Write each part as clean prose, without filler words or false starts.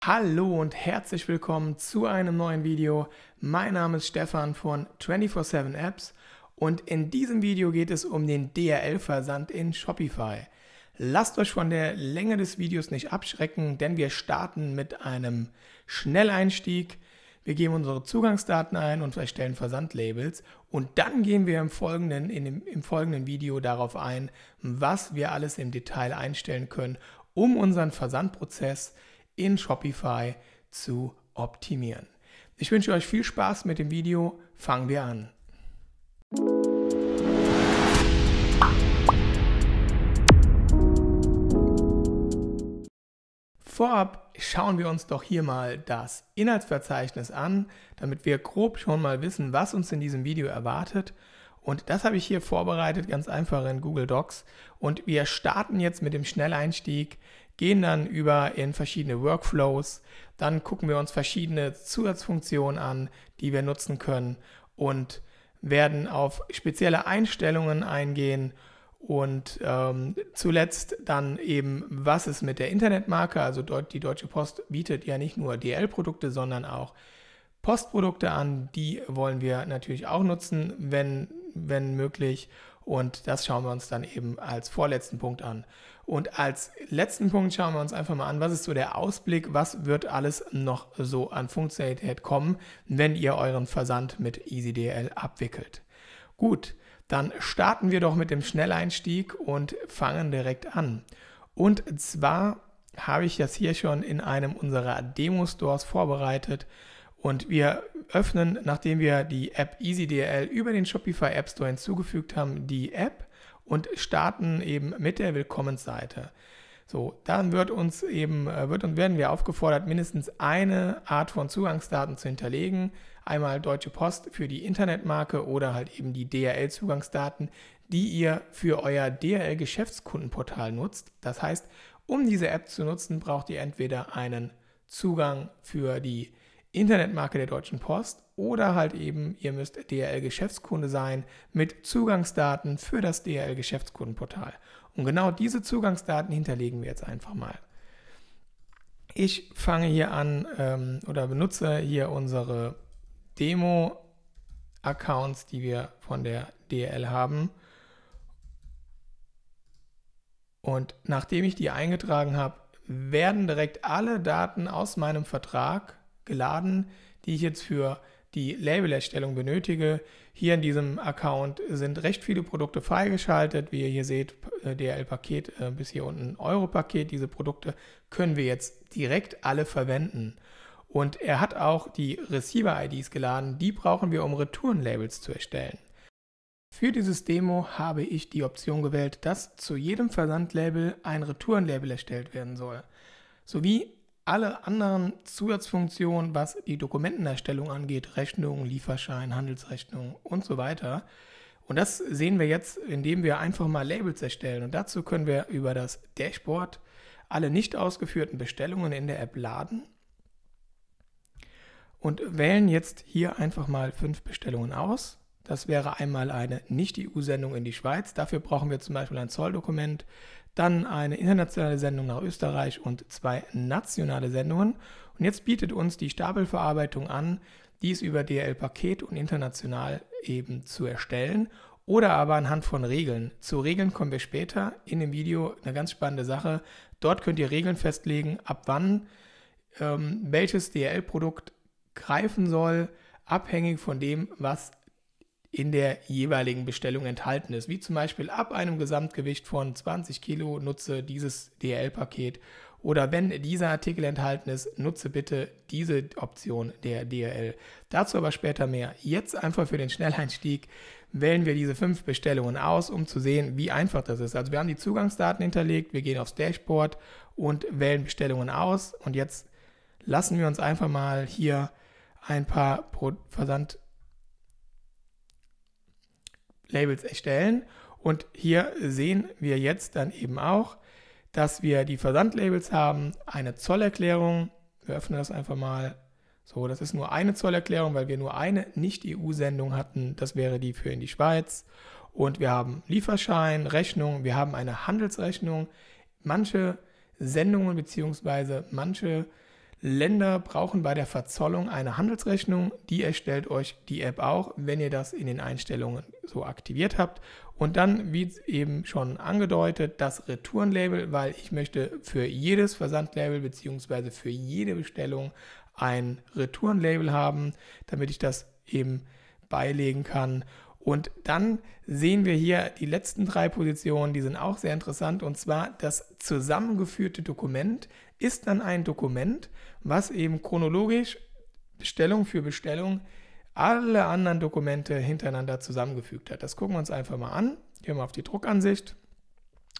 Hallo und herzlich willkommen zu einem neuen Video. Mein Name ist Stefan von 24/7 Apps und in diesem Video geht es um den DHL-Versand in Shopify. Lasst euch von der Länge des Videos nicht abschrecken, denn wir starten mit einem Schnelleinstieg. Wir geben unsere Zugangsdaten ein und erstellen Versandlabels und dann gehen wir im folgenden Video darauf ein, was wir alles im Detail einstellen können, um unseren Versandprozess in Shopify zu optimieren. Ich wünsche euch viel Spaß mit dem Video. Fangen wir an. Vorab schauen wir uns doch hier mal das Inhaltsverzeichnis an, damit wir grob schon mal wissen, was uns in diesem Video erwartet. Und das habe ich hier vorbereitet, ganz einfach in Google Docs. Und wir starten jetzt mit dem Schnelleinstieg, gehen dann über in verschiedene Workflows, dann gucken wir uns verschiedene Zusatzfunktionen an, die wir nutzen können und werden auf spezielle Einstellungen eingehen und zuletzt dann eben, was ist mit der Internetmarke, also die Deutsche Post bietet ja nicht nur DHL-Produkte, sondern auch Postprodukte an, die wollen wir natürlich auch nutzen, wenn möglich, und das schauen wir uns dann eben als vorletzten Punkt an. Und als letzten Punkt schauen wir uns einfach mal an, was ist so der Ausblick, was wird alles noch so an Funktionalität kommen, wenn ihr euren Versand mit EasyDHL abwickelt. Gut, dann starten wir doch mit dem Schnelleinstieg und fangen direkt an. Und zwar habe ich das hier schon in einem unserer Demo-Stores vorbereitet. Und wir öffnen, nachdem wir die App EasyDHL über den Shopify App Store hinzugefügt haben, die App und starten eben mit der Willkommensseite. So, dann werden wir aufgefordert, mindestens eine Art von Zugangsdaten zu hinterlegen. Einmal Deutsche Post für die Internetmarke oder halt eben die DHL-Zugangsdaten, die ihr für euer DHL-Geschäftskundenportal nutzt. Das heißt, um diese App zu nutzen, braucht ihr entweder einen Zugang für die Internetmarke der Deutschen Post oder halt eben, ihr müsst DHL-Geschäftskunde sein mit Zugangsdaten für das DHL-Geschäftskundenportal. Und genau diese Zugangsdaten hinterlegen wir jetzt einfach mal. Ich fange hier an oder benutze hier unsere Demo-Accounts, die wir von der DHL haben. Und nachdem ich die eingetragen habe, werden direkt alle Daten aus meinem Vertrag geladen, die ich jetzt für die Labelerstellung benötige. Hier in diesem Account sind recht viele Produkte freigeschaltet. Wie ihr hier seht, DHL-Paket bis hier unten Euro-Paket. Diese Produkte können wir jetzt direkt alle verwenden. Und er hat auch die Receiver-IDs geladen. Die brauchen wir, um Retourenlabels zu erstellen. Für dieses Demo habe ich die Option gewählt, dass zu jedem Versandlabel ein Retourenlabel erstellt werden soll. Sowie alle anderen Zusatzfunktionen, was die Dokumentenerstellung angeht, Rechnung, Lieferschein, Handelsrechnung und so weiter. Und das sehen wir jetzt, indem wir einfach mal Labels erstellen. Und dazu können wir über das Dashboard alle nicht ausgeführten Bestellungen in der App laden und wählen jetzt hier einfach mal 5 Bestellungen aus. Das wäre einmal eine Nicht-EU-Sendung in die Schweiz. Dafür brauchen wir zum Beispiel ein Zolldokument. Dann eine internationale Sendung nach Österreich und 2 nationale Sendungen. Und jetzt bietet uns die Stapelverarbeitung an, dies über DHL-Paket und international eben zu erstellen oder aber anhand von Regeln. Zu Regeln kommen wir später in dem Video, eine ganz spannende Sache. Dort könnt ihr Regeln festlegen, ab wann welches DHL-Produkt greifen soll, abhängig von dem, was in der jeweiligen Bestellung enthalten ist. Wie zum Beispiel ab einem Gesamtgewicht von 20 Kilo nutze dieses DHL-Paket oder wenn dieser Artikel enthalten ist, nutze bitte diese Option der DHL. Dazu aber später mehr. Jetzt einfach für den Schnelleinstieg wählen wir diese 5 Bestellungen aus, um zu sehen, wie einfach das ist. Also wir haben die Zugangsdaten hinterlegt, wir gehen aufs Dashboard und wählen Bestellungen aus und jetzt lassen wir uns einfach mal hier ein paar Versandlabels erstellen und hier sehen wir jetzt dann eben auch, dass wir die Versandlabels haben, eine Zollerklärung, wir öffnen das einfach mal, so, das ist nur eine Zollerklärung, weil wir nur eine Nicht-EU-Sendung hatten, das wäre die für in die Schweiz und wir haben Lieferschein, Rechnung, wir haben eine Handelsrechnung, manche Sendungen bzw. manche Länder brauchen bei der Verzollung eine Handelsrechnung. Die erstellt euch die App auch, wenn ihr das in den Einstellungen so aktiviert habt. Und dann, wie eben schon angedeutet, das Retourenlabel, weil ich möchte für jedes Versandlabel bzw. für jede Bestellung ein Retourenlabel haben, damit ich das eben beilegen kann. Und dann sehen wir hier die letzten 3 Positionen, die sind auch sehr interessant. Und zwar das zusammengeführte Dokument ist dann ein Dokument, was eben chronologisch Bestellung für Bestellung alle anderen Dokumente hintereinander zusammengefügt hat. Das gucken wir uns einfach mal an. Gehen wir auf die Druckansicht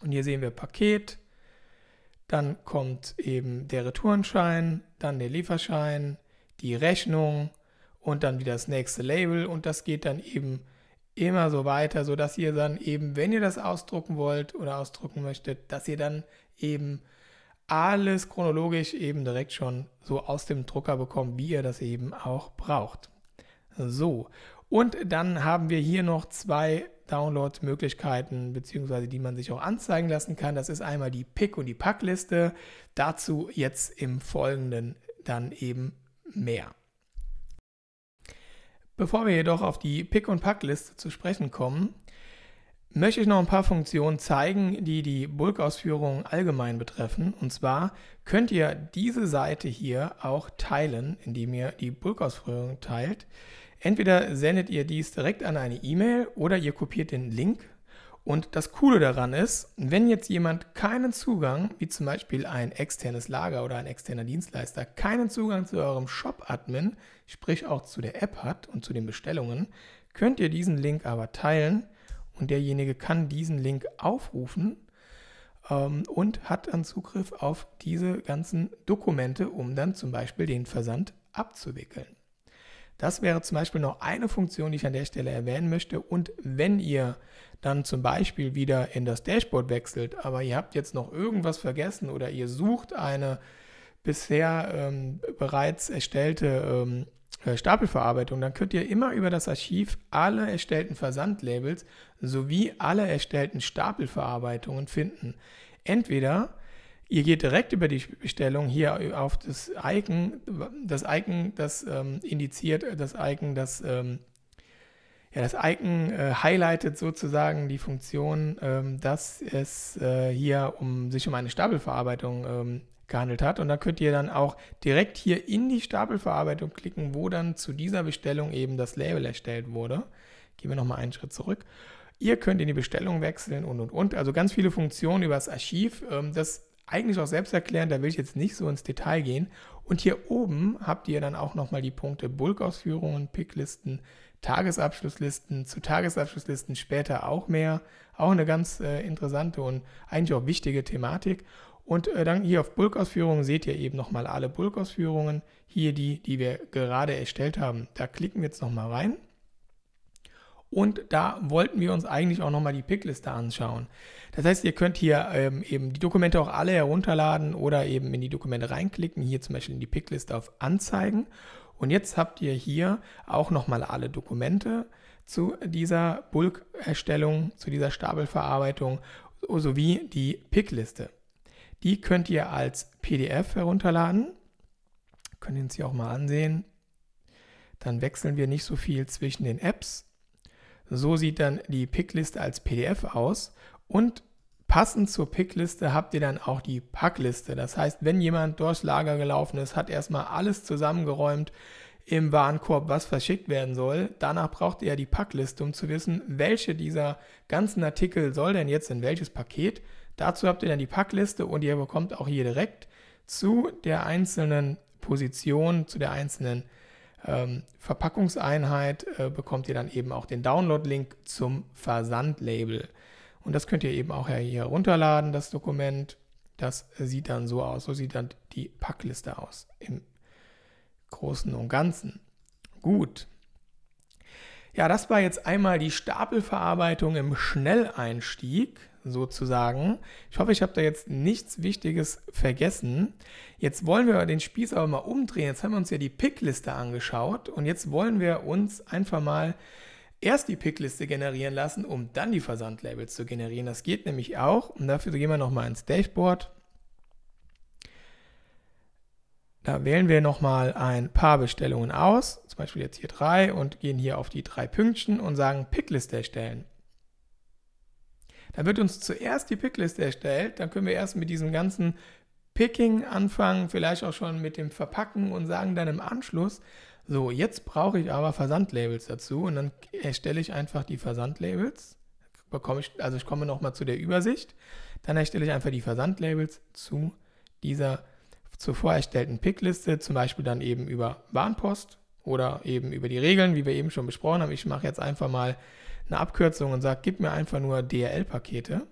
und hier sehen wir Paket, dann kommt eben der Retourenschein, dann der Lieferschein, die Rechnung und dann wieder das nächste Label und das geht dann eben immer so weiter, sodass ihr dann eben, wenn ihr das ausdrucken wollt oder ausdrucken möchtet, dass ihr dann eben alles chronologisch eben direkt schon so aus dem Drucker bekommt, wie ihr das eben auch braucht. So, und dann haben wir hier noch 2 Download-Möglichkeiten, beziehungsweise die man sich auch anzeigen lassen kann. Das ist einmal die Pick- und die Packliste. Dazu jetzt im Folgenden dann eben mehr. Bevor wir jedoch auf die Pick- und Packliste zu sprechen kommen, möchte ich noch ein paar Funktionen zeigen, die die Bulk-Ausführung allgemein betreffen. Und zwar könnt ihr diese Seite hier auch teilen, indem ihr die Bulk-Ausführung teilt. Entweder sendet ihr dies direkt an eine E-Mail oder ihr kopiert den Link. Und das Coole daran ist, wenn jetzt jemand keinen Zugang, wie zum Beispiel ein externes Lager oder ein externer Dienstleister, keinen Zugang zu eurem Shop-Admin, sprich auch zu der App hat und zu den Bestellungen, könnt ihr diesen Link aber teilen und derjenige kann diesen Link aufrufen und hat dann Zugriff auf diese ganzen Dokumente, um dann zum Beispiel den Versand abzuwickeln. Das wäre zum Beispiel noch eine Funktion, die ich an der Stelle erwähnen möchte. Und wenn ihr dann zum Beispiel wieder in das Dashboard wechselt, aber ihr habt jetzt noch irgendwas vergessen oder ihr sucht eine bisher bereits erstellte Stapelverarbeitung, dann könnt ihr immer über das Archiv alle erstellten Versandlabels sowie alle erstellten Stapelverarbeitungen finden. Entweder ihr geht direkt über die Bestellung hier auf das Icon, das indiziert, das Icon highlightet sozusagen die Funktion, dass es hier sich um eine Stapelverarbeitung gehandelt hat. Und da könnt ihr dann auch direkt hier in die Stapelverarbeitung klicken, wo dann zu dieser Bestellung eben das Label erstellt wurde. Gehen wir nochmal einen Schritt zurück. Ihr könnt in die Bestellung wechseln und. Also ganz viele Funktionen über das Archiv. Das eigentlich auch selbst erklären, da will ich jetzt nicht so ins Detail gehen. Und hier oben habt ihr dann auch nochmal die Punkte Bulk-Ausführungen, Picklisten, Tagesabschlusslisten, zu Tagesabschlusslisten später auch mehr. Auch eine ganz interessante und eigentlich auch wichtige Thematik. Und dann hier auf Bulk-Ausführungen seht ihr eben nochmal alle Bulk-Ausführungen. Hier die wir gerade erstellt haben. Da klicken wir jetzt nochmal rein. Und da wollten wir uns eigentlich auch nochmal die Pickliste anschauen. Das heißt, ihr könnt hier eben die Dokumente auch alle herunterladen oder eben in die Dokumente reinklicken. Hier zum Beispiel in die Pickliste auf Anzeigen. Und jetzt habt ihr hier auch nochmal alle Dokumente zu dieser Bulk-Erstellung, zu dieser Stapelverarbeitung sowie die Pickliste. Die könnt ihr als PDF herunterladen. Könnt ihr uns hier auch mal ansehen. Dann wechseln wir nicht so viel zwischen den Apps. So sieht dann die Pickliste als PDF aus und passend zur Pickliste habt ihr dann auch die Packliste. Das heißt, wenn jemand durchs Lager gelaufen ist, hat erstmal alles zusammengeräumt im Warenkorb, was verschickt werden soll. Danach braucht ihr die Packliste, um zu wissen, welche dieser ganzen Artikel soll denn jetzt in welches Paket. Dazu habt ihr dann die Packliste und ihr bekommt auch hier direkt zu der einzelnen Position, zu der einzelnen Verpackungseinheit bekommt ihr dann eben auch den Download-Link zum Versandlabel. Und das könnt ihr eben auch hier runterladen, das Dokument. Das sieht dann so aus. So sieht dann die Packliste aus im Großen und Ganzen. Gut. Ja, das war jetzt einmal die Stapelverarbeitung im Schnelleinstieg sozusagen. Ich hoffe, ich habe da jetzt nichts Wichtiges vergessen. Jetzt wollen wir den Spieß aber mal umdrehen. Jetzt haben wir uns ja die Pickliste angeschaut und jetzt wollen wir uns einfach mal erst die Pickliste generieren lassen, um dann die Versandlabels zu generieren. Das geht nämlich auch und dafür gehen wir nochmal ins Dashboard. Da wählen wir nochmal ein paar Bestellungen aus, zum Beispiel jetzt hier 3 und gehen hier auf die 3 Pünktchen und sagen Pickliste erstellen. Dann wird uns zuerst die Pickliste erstellt, dann können wir erst mit diesem ganzen Picking anfangen, vielleicht auch schon mit dem Verpacken und sagen dann im Anschluss, so, jetzt brauche ich aber Versandlabels dazu und dann erstelle ich einfach die Versandlabels. Ich komme nochmal zu der Übersicht, dann erstelle ich einfach die Versandlabels zu dieser zuvor erstellten Pickliste, zum Beispiel dann eben über Warenpost oder eben über die Regeln, wie wir eben schon besprochen haben. Ich mache jetzt einfach mal eine Abkürzung und sage, gib mir einfach nur DHL-Pakete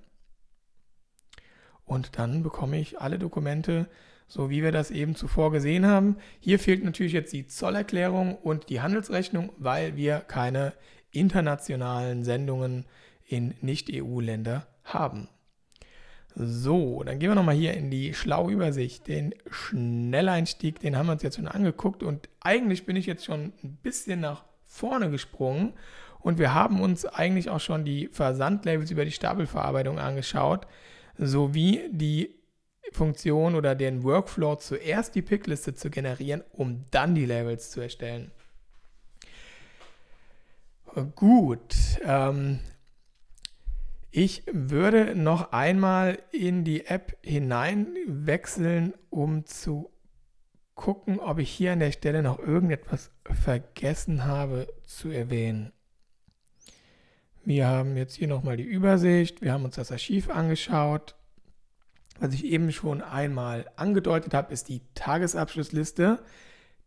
und dann bekomme ich alle Dokumente, so wie wir das eben zuvor gesehen haben. Hier fehlt natürlich jetzt die Zollerklärung und die Handelsrechnung, weil wir keine internationalen Sendungen in Nicht-EU-Länder haben. So, dann gehen wir nochmal hier in die schlaue Übersicht. Den Schnelleinstieg, den haben wir uns jetzt schon angeguckt und eigentlich bin ich jetzt schon ein bisschen nach vorne gesprungen und wir haben uns eigentlich auch schon die Versandlabels über die Stapelverarbeitung angeschaut, sowie die Funktion oder den Workflow, zuerst die Pickliste zu generieren, um dann die Labels zu erstellen. Gut, ich würde noch einmal in die App hineinwechseln, um zu gucken, ob ich hier an der Stelle noch irgendetwas vergessen habe zu erwähnen. Wir haben jetzt hier nochmal die Übersicht, wir haben uns das Archiv angeschaut. Was ich eben schon einmal angedeutet habe, ist die Tagesabschlussliste.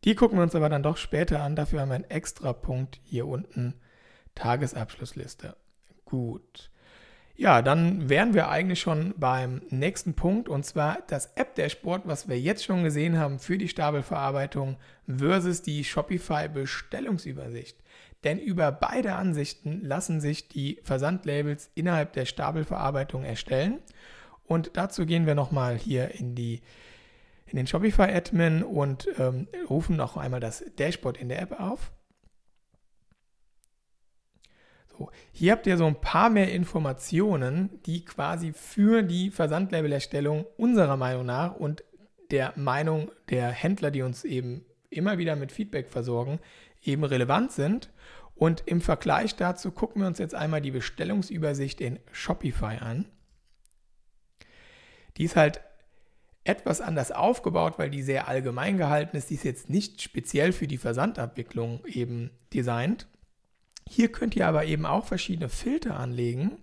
Die gucken wir uns aber dann doch später an, dafür haben wir einen extra Punkt hier unten, Tagesabschlussliste. Gut. Ja, dann wären wir eigentlich schon beim nächsten Punkt und zwar das App-Dashboard, was wir jetzt schon gesehen haben für die Stapelverarbeitung versus die Shopify-Bestellungsübersicht. Denn über beide Ansichten lassen sich die Versandlabels innerhalb der Stapelverarbeitung erstellen und dazu gehen wir nochmal hier in den Shopify-Admin und rufen noch einmal das Dashboard in der App auf. Hier habt ihr so ein paar mehr Informationen, die quasi für die Versandlabelerstellung unserer Meinung nach und der Meinung der Händler, die uns eben immer wieder mit Feedback versorgen, eben relevant sind. Und im Vergleich dazu gucken wir uns jetzt einmal die Bestellungsübersicht in Shopify an. Die ist halt etwas anders aufgebaut, weil die sehr allgemein gehalten ist. Die ist jetzt nicht speziell für die Versandabwicklung eben designt. Hier könnt ihr aber eben auch verschiedene Filter anlegen,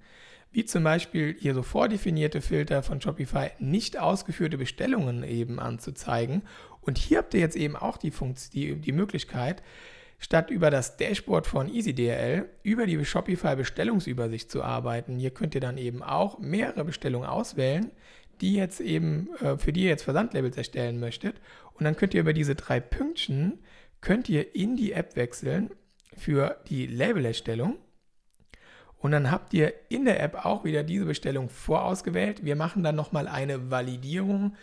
wie zum Beispiel hier so vordefinierte Filter von Shopify, nicht ausgeführte Bestellungen eben anzuzeigen. Und hier habt ihr jetzt eben auch die Möglichkeit, statt über das Dashboard von EasyDHL über die Shopify Bestellungsübersicht zu arbeiten. Hier könnt ihr dann eben auch mehrere Bestellungen auswählen, die jetzt eben, für die ihr jetzt Versandlabels erstellen möchtet. Und dann könnt ihr über diese 3 Pünktchen, könnt ihr in die App wechseln für die Labelerstellung und dann habt ihr in der App auch wieder diese Bestellung vorausgewählt. Wir machen dann nochmal eine Validierung.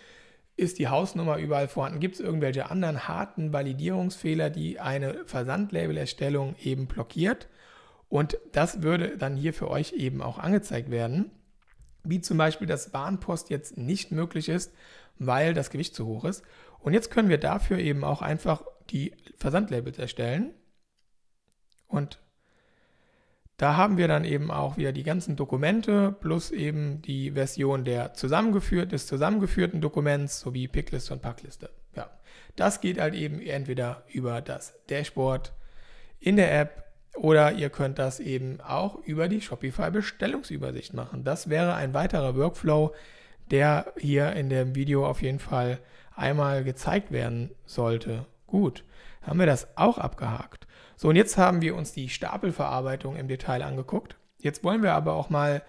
Ist die Hausnummer überall vorhanden? Gibt es irgendwelche anderen harten Validierungsfehler, die eine Versandlabelerstellung eben blockiert? Und das würde dann hier für euch eben auch angezeigt werden, wie zum Beispiel, dass Warenpost jetzt nicht möglich ist, weil das Gewicht zu hoch ist. Und jetzt können wir dafür eben auch einfach die Versandlabels erstellen. Und da haben wir dann eben auch wieder die ganzen Dokumente plus eben die Version des zusammengeführten Dokuments sowie Pickliste und Packliste. Ja, das geht halt eben entweder über das Dashboard in der App oder ihr könnt das eben auch über die Shopify Bestellungsübersicht machen. Das wäre ein weiterer Workflow, der hier in dem Video auf jeden Fall einmal gezeigt werden sollte. Gut, haben wir das auch abgehakt. So, und jetzt haben wir uns die Stapelverarbeitung im Detail angeguckt. Jetzt wollen wir aber auch mal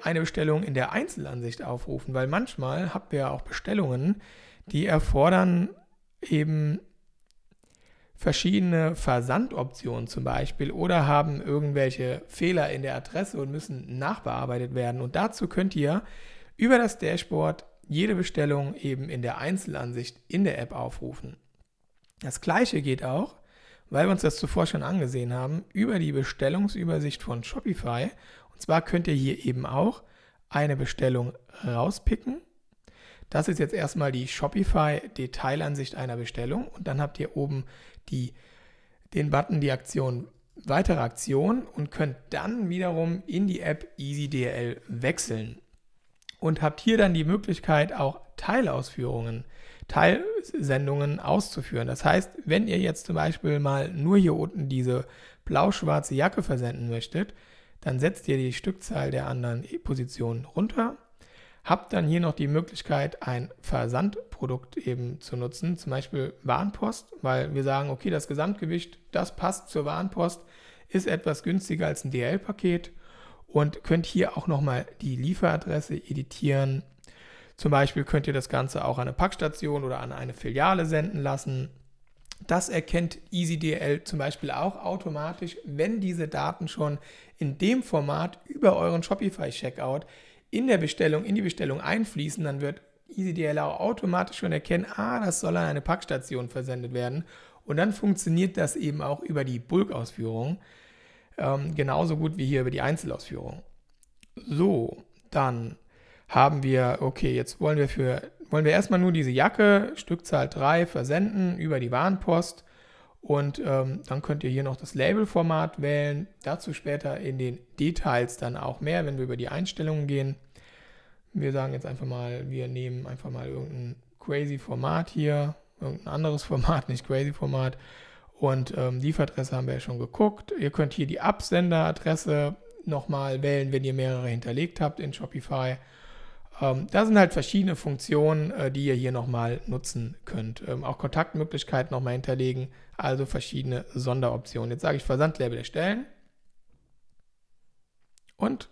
eine Bestellung in der Einzelansicht aufrufen, weil manchmal habt ihr ja auch Bestellungen, die erfordern eben verschiedene Versandoptionen zum Beispiel oder haben irgendwelche Fehler in der Adresse und müssen nachbearbeitet werden. Und dazu könnt ihr über das Dashboard jede Bestellung eben in der Einzelansicht in der App aufrufen. Das gleiche geht auch, weil wir uns das zuvor schon angesehen haben, über die Bestellungsübersicht von Shopify. Und zwar könnt ihr hier eben auch eine Bestellung rauspicken. Das ist jetzt erstmal die Shopify-Detailansicht einer Bestellung und dann habt ihr oben den Button, die Aktion Weitere Aktionen und könnt dann wiederum in die App EasyDHL wechseln und habt hier dann die Möglichkeit, auch Teilausführungen, Teilsendungen auszuführen. Das heißt, wenn ihr jetzt zum Beispiel mal nur hier unten diese blau-schwarze Jacke versenden möchtet, dann setzt ihr die Stückzahl der anderen Positionen runter, habt dann hier noch die Möglichkeit, ein Versandprodukt eben zu nutzen, zum Beispiel Warenpost, weil wir sagen, okay, das Gesamtgewicht, das passt zur Warenpost, ist etwas günstiger als ein DHL-Paket und könnt hier auch nochmal die Lieferadresse editieren. Zum Beispiel könnt ihr das Ganze auch an eine Packstation oder an eine Filiale senden lassen. Das erkennt EasyDHL zum Beispiel auch automatisch, wenn diese Daten schon in dem Format über euren Shopify-Checkout in die Bestellung einfließen, dann wird EasyDHL auch automatisch schon erkennen, das soll an eine Packstation versendet werden. Und dann funktioniert das eben auch über die Bulk-Ausführung, genauso gut wie hier über die Einzelausführung. So, dann haben wir, okay, jetzt wollen wir erstmal nur diese Jacke, Stückzahl 3, versenden über die Warenpost. Und dann könnt ihr hier noch das Labelformat wählen. Dazu später in den Details dann auch mehr, wenn wir über die Einstellungen gehen. Wir sagen jetzt einfach mal, wir nehmen einfach mal irgendein crazy Format hier, irgendein anderes Format, nicht crazy Format. Und Lieferadresse haben wir ja schon geguckt. Ihr könnt hier die Absenderadresse nochmal wählen, wenn ihr mehrere hinterlegt habt in Shopify. Da sind halt verschiedene Funktionen, die ihr hier nochmal nutzen könnt. Auch Kontaktmöglichkeiten nochmal hinterlegen, also verschiedene Sonderoptionen. Jetzt sage ich Versandlabel erstellen. Und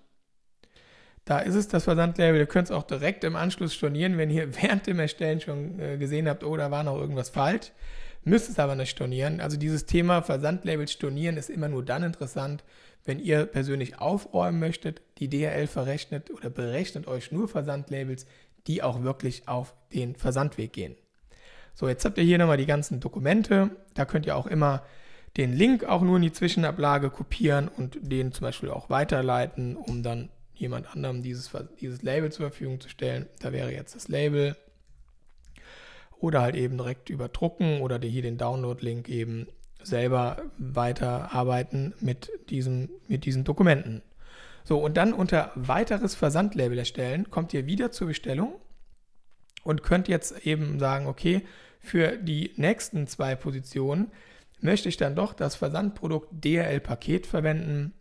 da ist es, das Versandlabel. Ihr könnt es auch direkt im Anschluss stornieren, wenn ihr während dem Erstellen schon gesehen habt, da war noch irgendwas falsch. Müsst es aber nicht stornieren. Also dieses Thema Versandlabel stornieren ist immer nur dann interessant, wenn ihr persönlich aufräumen möchtet. Die DHL verrechnet oder berechnet euch nur Versandlabels, die auch wirklich auf den Versandweg gehen. So, jetzt habt ihr hier nochmal die ganzen Dokumente. Da könnt ihr auch immer den Link auch nur in die Zwischenablage kopieren und den zum Beispiel auch weiterleiten, um dann jemand anderem dieses Label zur Verfügung zu stellen. Da wäre jetzt das Label. Oder halt eben direkt überdrucken oder hier den Download-Link eben selber weiterarbeiten mit diesen Dokumenten. So, und dann unter weiteres Versandlabel erstellen, kommt ihr wieder zur Bestellung und könnt jetzt eben sagen, okay, für die nächsten 2 Positionen möchte ich dann doch das Versandprodukt DHL-Paket verwenden.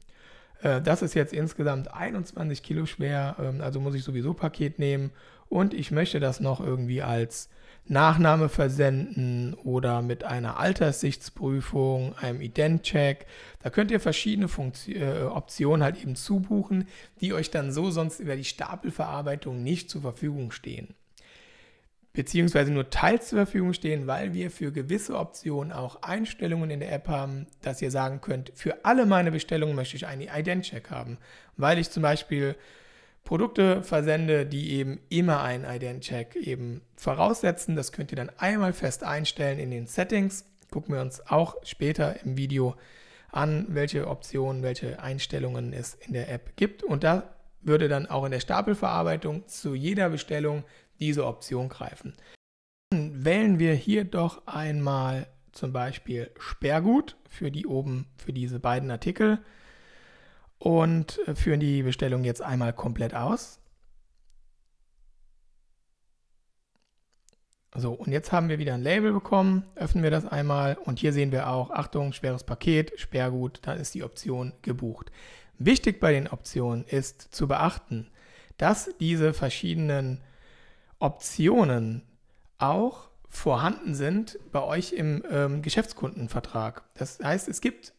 Das ist jetzt insgesamt 21 Kilo schwer, also muss ich sowieso Paket nehmen und ich möchte das noch irgendwie als Nachname versenden oder mit einer Alterssichtsprüfung, einem Ident-Check. Da könnt ihr verschiedene Optionen halt eben zubuchen, die euch dann so sonst über die Stapelverarbeitung nicht zur Verfügung stehen. Beziehungsweise nur teils zur Verfügung stehen, weil wir für gewisse Optionen auch Einstellungen in der App haben, dass ihr sagen könnt, für alle meine Bestellungen möchte ich einen Ident-Check haben, weil ich zum Beispiel Produkte versende, die eben immer einen Ident-Check eben voraussetzen. Das könnt ihr dann einmal fest einstellen in den Settings. Gucken wir uns auch später im Video an, welche Optionen, welche Einstellungen es in der App gibt. Und da würde dann auch in der Stapelverarbeitung zu jeder Bestellung diese Option greifen. Dann wählen wir hier doch einmal zum Beispiel Sperrgut für diese beiden Artikel. Und führen die Bestellung jetzt einmal komplett aus. So, und jetzt haben wir wieder ein Label bekommen. Öffnen wir das einmal und hier sehen wir auch, Achtung, schweres Paket, Sperrgut, dann ist die Option gebucht. Wichtig bei den Optionen ist zu beachten, dass diese verschiedenen Optionen auch vorhanden sind bei euch im Geschäftskundenvertrag. Das heißt, es gibt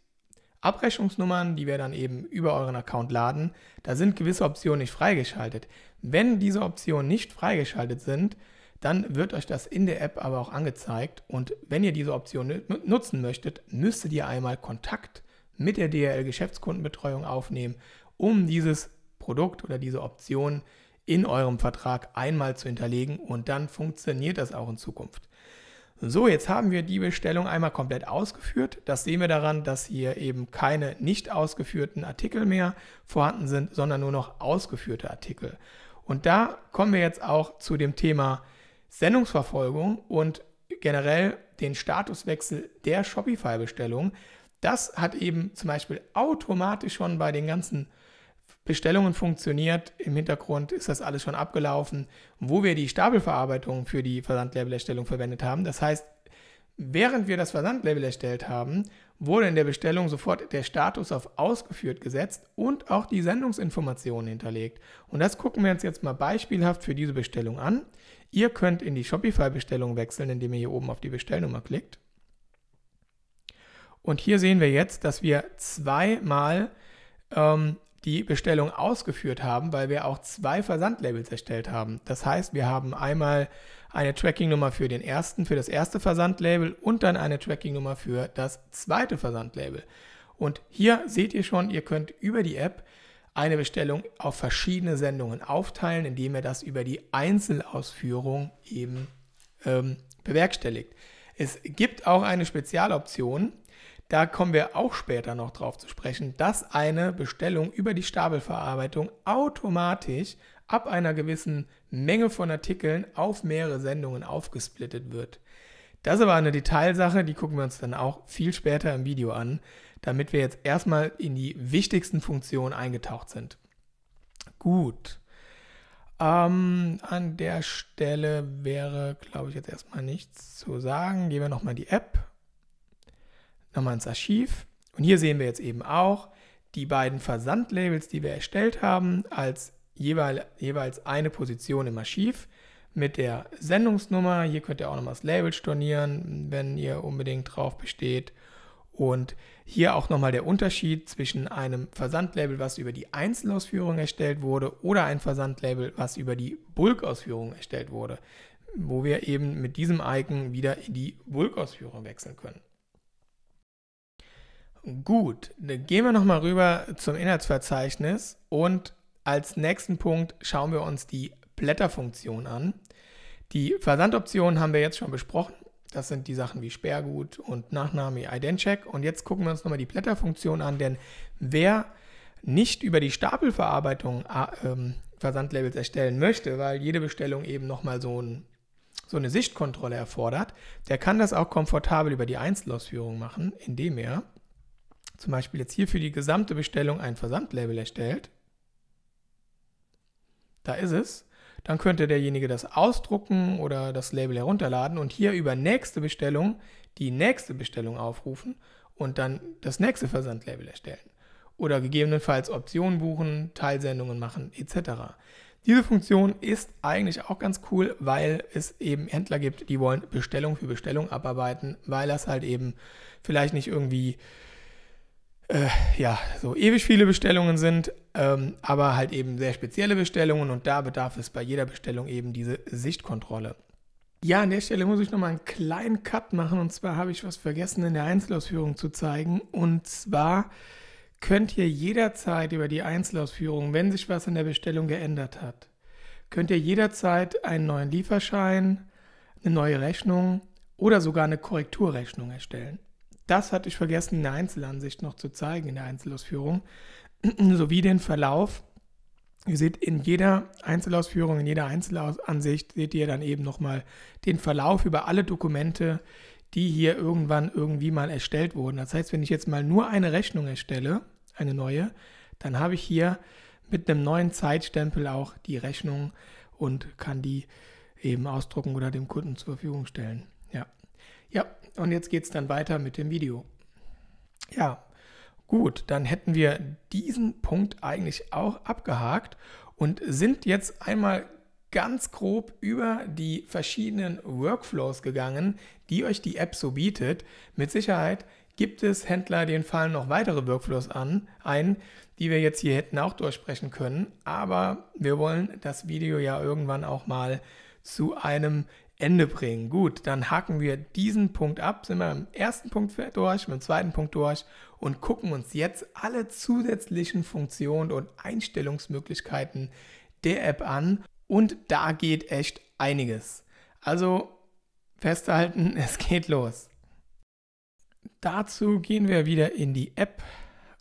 Abrechnungsnummern, die wir dann eben über euren Account laden. Da sind gewisse Optionen nicht freigeschaltet. Wenn diese Optionen nicht freigeschaltet sind, dann wird euch das in der App aber auch angezeigt. Und wenn ihr diese Option nutzen möchtet, müsstet ihr einmal Kontakt mit der DHL Geschäftskundenbetreuung aufnehmen, um dieses Produkt oder diese Option in eurem Vertrag einmal zu hinterlegen und dann funktioniert das auch in Zukunft. So, jetzt haben wir die Bestellung einmal komplett ausgeführt. Das sehen wir daran, dass hier eben keine nicht ausgeführten Artikel mehr vorhanden sind, sondern nur noch ausgeführte Artikel. Und da kommen wir jetzt auch zu dem Thema Sendungsverfolgung und generell den Statuswechsel der Shopify-Bestellung. Das hat eben zum Beispiel automatisch schon bei den ganzen Bestellungen funktioniert. Im Hintergrund ist das alles schon abgelaufen, wo wir die Stapelverarbeitung für die Versandlabelerstellung verwendet haben. Das heißt, während wir das Versandlabel erstellt haben, wurde in der Bestellung sofort der Status auf ausgeführt gesetzt und auch die Sendungsinformationen hinterlegt. Und das gucken wir uns jetzt mal beispielhaft für diese Bestellung an. Ihr könnt in die Shopify-Bestellung wechseln, indem ihr hier oben auf die Bestellnummer klickt. Und hier sehen wir jetzt, dass wir zweimal die Bestellung ausgeführt haben, weil wir auch 2 Versandlabels erstellt haben. Das heißt, wir haben einmal eine Tracking-Nummer für das erste Versandlabel und dann eine Tracking-Nummer für das zweite Versandlabel. Und hier seht ihr schon, ihr könnt über die App eine Bestellung auf verschiedene Sendungen aufteilen, indem ihr das über die Einzelausführung eben bewerkstelligt. Es gibt auch eine Spezialoption, da kommen wir auch später noch drauf zu sprechen, dass eine Bestellung über die Stapelverarbeitung automatisch ab einer gewissen Menge von Artikeln auf mehrere Sendungen aufgesplittet wird. Das ist aber eine Detailsache, die gucken wir uns dann auch viel später im Video an, damit wir jetzt erstmal in die wichtigsten Funktionen eingetaucht sind. Gut. An der Stelle wäre, glaube ich, jetzt erstmal nichts zu sagen. Gehen wir nochmal in die App. Nochmal ins Archiv und hier sehen wir jetzt eben auch die beiden Versandlabels, die wir erstellt haben, als jeweils eine Position im Archiv mit der Sendungsnummer. Hier könnt ihr auch nochmal das Label stornieren, wenn ihr unbedingt drauf besteht. Und hier auch nochmal der Unterschied zwischen einem Versandlabel, was über die Einzelausführung erstellt wurde, oder ein Versandlabel, was über die Bulkausführung erstellt wurde, wo wir eben mit diesem Icon wieder in die Bulkausführung wechseln können. Gut, dann gehen wir nochmal rüber zum Inhaltsverzeichnis und als nächsten Punkt schauen wir uns die Blätterfunktion an. Die Versandoptionen haben wir jetzt schon besprochen. Das sind die Sachen wie Sperrgut und Nachname, Identcheck. Und jetzt gucken wir uns nochmal die Blätterfunktion an, denn wer nicht über die Stapelverarbeitung Versandlabels erstellen möchte, weil jede Bestellung eben nochmal so eine Sichtkontrolle erfordert, der kann das auch komfortabel über die Einzelausführung machen, indem er zum Beispiel jetzt hier für die gesamte Bestellung ein Versandlabel erstellt. Da ist es. Dann könnte derjenige das ausdrucken oder das Label herunterladen und hier über nächste Bestellung die nächste Bestellung aufrufen und dann das nächste Versandlabel erstellen. Oder gegebenenfalls Optionen buchen, Teilsendungen machen etc. Diese Funktion ist eigentlich auch ganz cool, weil es eben Händler gibt, die wollen Bestellung für Bestellung abarbeiten, weil das halt eben vielleicht nicht irgendwie so ewig viele Bestellungen sind, aber halt eben sehr spezielle Bestellungen und da bedarf es bei jeder Bestellung eben diese Sichtkontrolle. Ja, an der Stelle muss ich nochmal einen kleinen Cut machen und zwar habe ich was vergessen in der Einzelausführung zu zeigen und zwar könnt ihr jederzeit über die Einzelausführung, wenn sich was in der Bestellung geändert hat, könnt ihr jederzeit einen neuen Lieferschein, eine neue Rechnung oder sogar eine Korrekturrechnung erstellen. Das hatte ich vergessen in der Einzelansicht noch zu zeigen, in der Einzelausführung, sowie den Verlauf. Ihr seht in jeder Einzelausführung, in jeder Einzelansicht seht ihr dann eben nochmal den Verlauf über alle Dokumente, die hier irgendwann irgendwie mal erstellt wurden. Das heißt, wenn ich jetzt mal nur eine Rechnung erstelle, eine neue, dann habe ich hier mit einem neuen Zeitstempel auch die Rechnung und kann die eben ausdrucken oder dem Kunden zur Verfügung stellen. Ja, und jetzt geht es dann weiter mit dem Video. Ja, gut, dann hätten wir diesen Punkt eigentlich auch abgehakt und sind jetzt einmal ganz grob über die verschiedenen Workflows gegangen, die euch die App so bietet. Mit Sicherheit gibt es Händler, denen fallen noch weitere Workflows ein, die wir jetzt hier hätten auch durchsprechen können, aber wir wollen das Video ja irgendwann auch mal zu einem Ende bringen. Gut, dann haken wir diesen Punkt ab, sind wir im ersten Punkt durch, mit dem zweiten Punkt durch und gucken uns jetzt alle zusätzlichen Funktionen und Einstellungsmöglichkeiten der App an und da geht echt einiges. Also festhalten, es geht los. Dazu gehen wir wieder in die App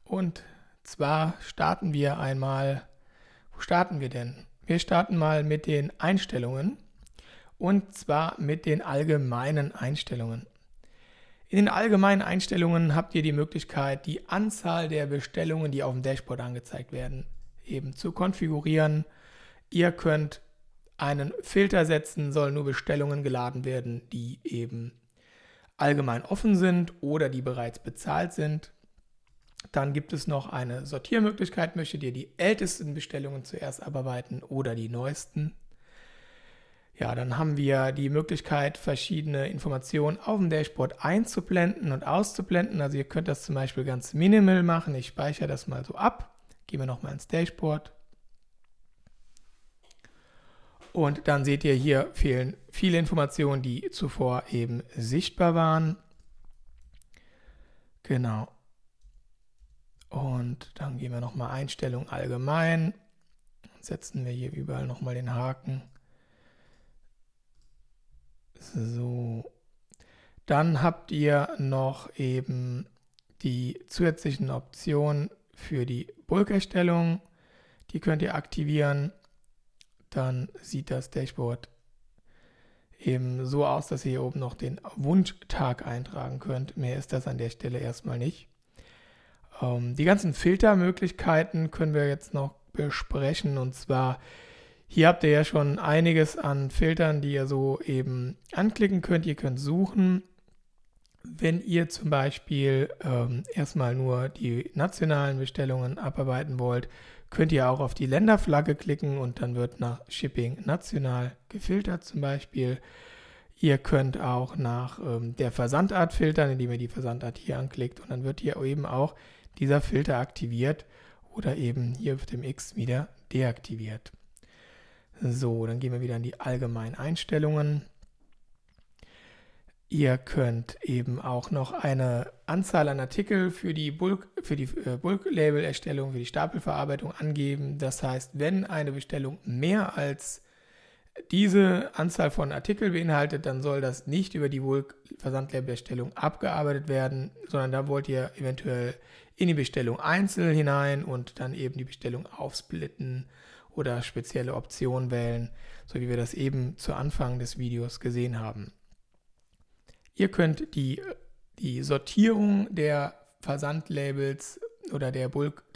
und zwar starten wir einmal, wo starten wir denn? Wir starten mal mit den Einstellungen und zwar mit den allgemeinen Einstellungen. In den allgemeinen Einstellungen habt ihr die Möglichkeit, die Anzahl der Bestellungen, die auf dem Dashboard angezeigt werden, eben zu konfigurieren. Ihr könnt einen Filter setzen, sollen nur Bestellungen geladen werden, die eben allgemein offen sind oder die bereits bezahlt sind. Dann gibt es noch eine Sortiermöglichkeit. Möchtet ihr die ältesten Bestellungen zuerst abarbeiten oder die neuesten? Ja, dann haben wir die Möglichkeit, verschiedene Informationen auf dem Dashboard einzublenden und auszublenden. Also ihr könnt das zum Beispiel ganz minimal machen. Ich speichere das mal so ab. Gehen wir nochmal ins Dashboard. Und dann seht ihr, hier fehlen viele Informationen, die zuvor eben sichtbar waren. Genau. Und dann gehen wir nochmal Einstellung allgemein. Setzen wir hier überall nochmal den Haken. So. Dann habt ihr noch eben die zusätzlichen Optionen für die Bulk-Erstellung. Die könnt ihr aktivieren. Dann sieht das Dashboard eben so aus, dass ihr hier oben noch den Wunschtag eintragen könnt. Mehr ist das an der Stelle erstmal nicht. Die ganzen Filtermöglichkeiten können wir jetzt noch besprechen. Und zwar, hier habt ihr ja schon einiges an Filtern, die ihr so eben anklicken könnt. Ihr könnt suchen. Wenn ihr zum Beispiel erstmal nur die nationalen Bestellungen abarbeiten wollt, könnt ihr auch auf die Länderflagge klicken und dann wird nach Shipping national gefiltert zum Beispiel. Ihr könnt auch nach der Versandart filtern, indem ihr die Versandart hier anklickt und dann wird hier eben auch dieser Filter aktiviert oder eben hier auf dem X wieder deaktiviert. So, dann gehen wir wieder in die allgemeinen Einstellungen. Ihr könnt eben auch noch eine Anzahl an Artikel für die Bulk-Label-Erstellung, für die Stapelverarbeitung angeben. Das heißt, wenn eine Bestellung mehr als diese Anzahl von Artikeln beinhaltet, dann soll das nicht über die Bulk-Versandlabel-Erstellung abgearbeitet werden, sondern da wollt ihr eventuell in die Bestellung einzeln hinein und dann eben die Bestellung aufsplitten oder spezielle Optionen wählen, so wie wir das eben zu Anfang des Videos gesehen haben. Ihr könnt die Sortierung der Versandlabels oder der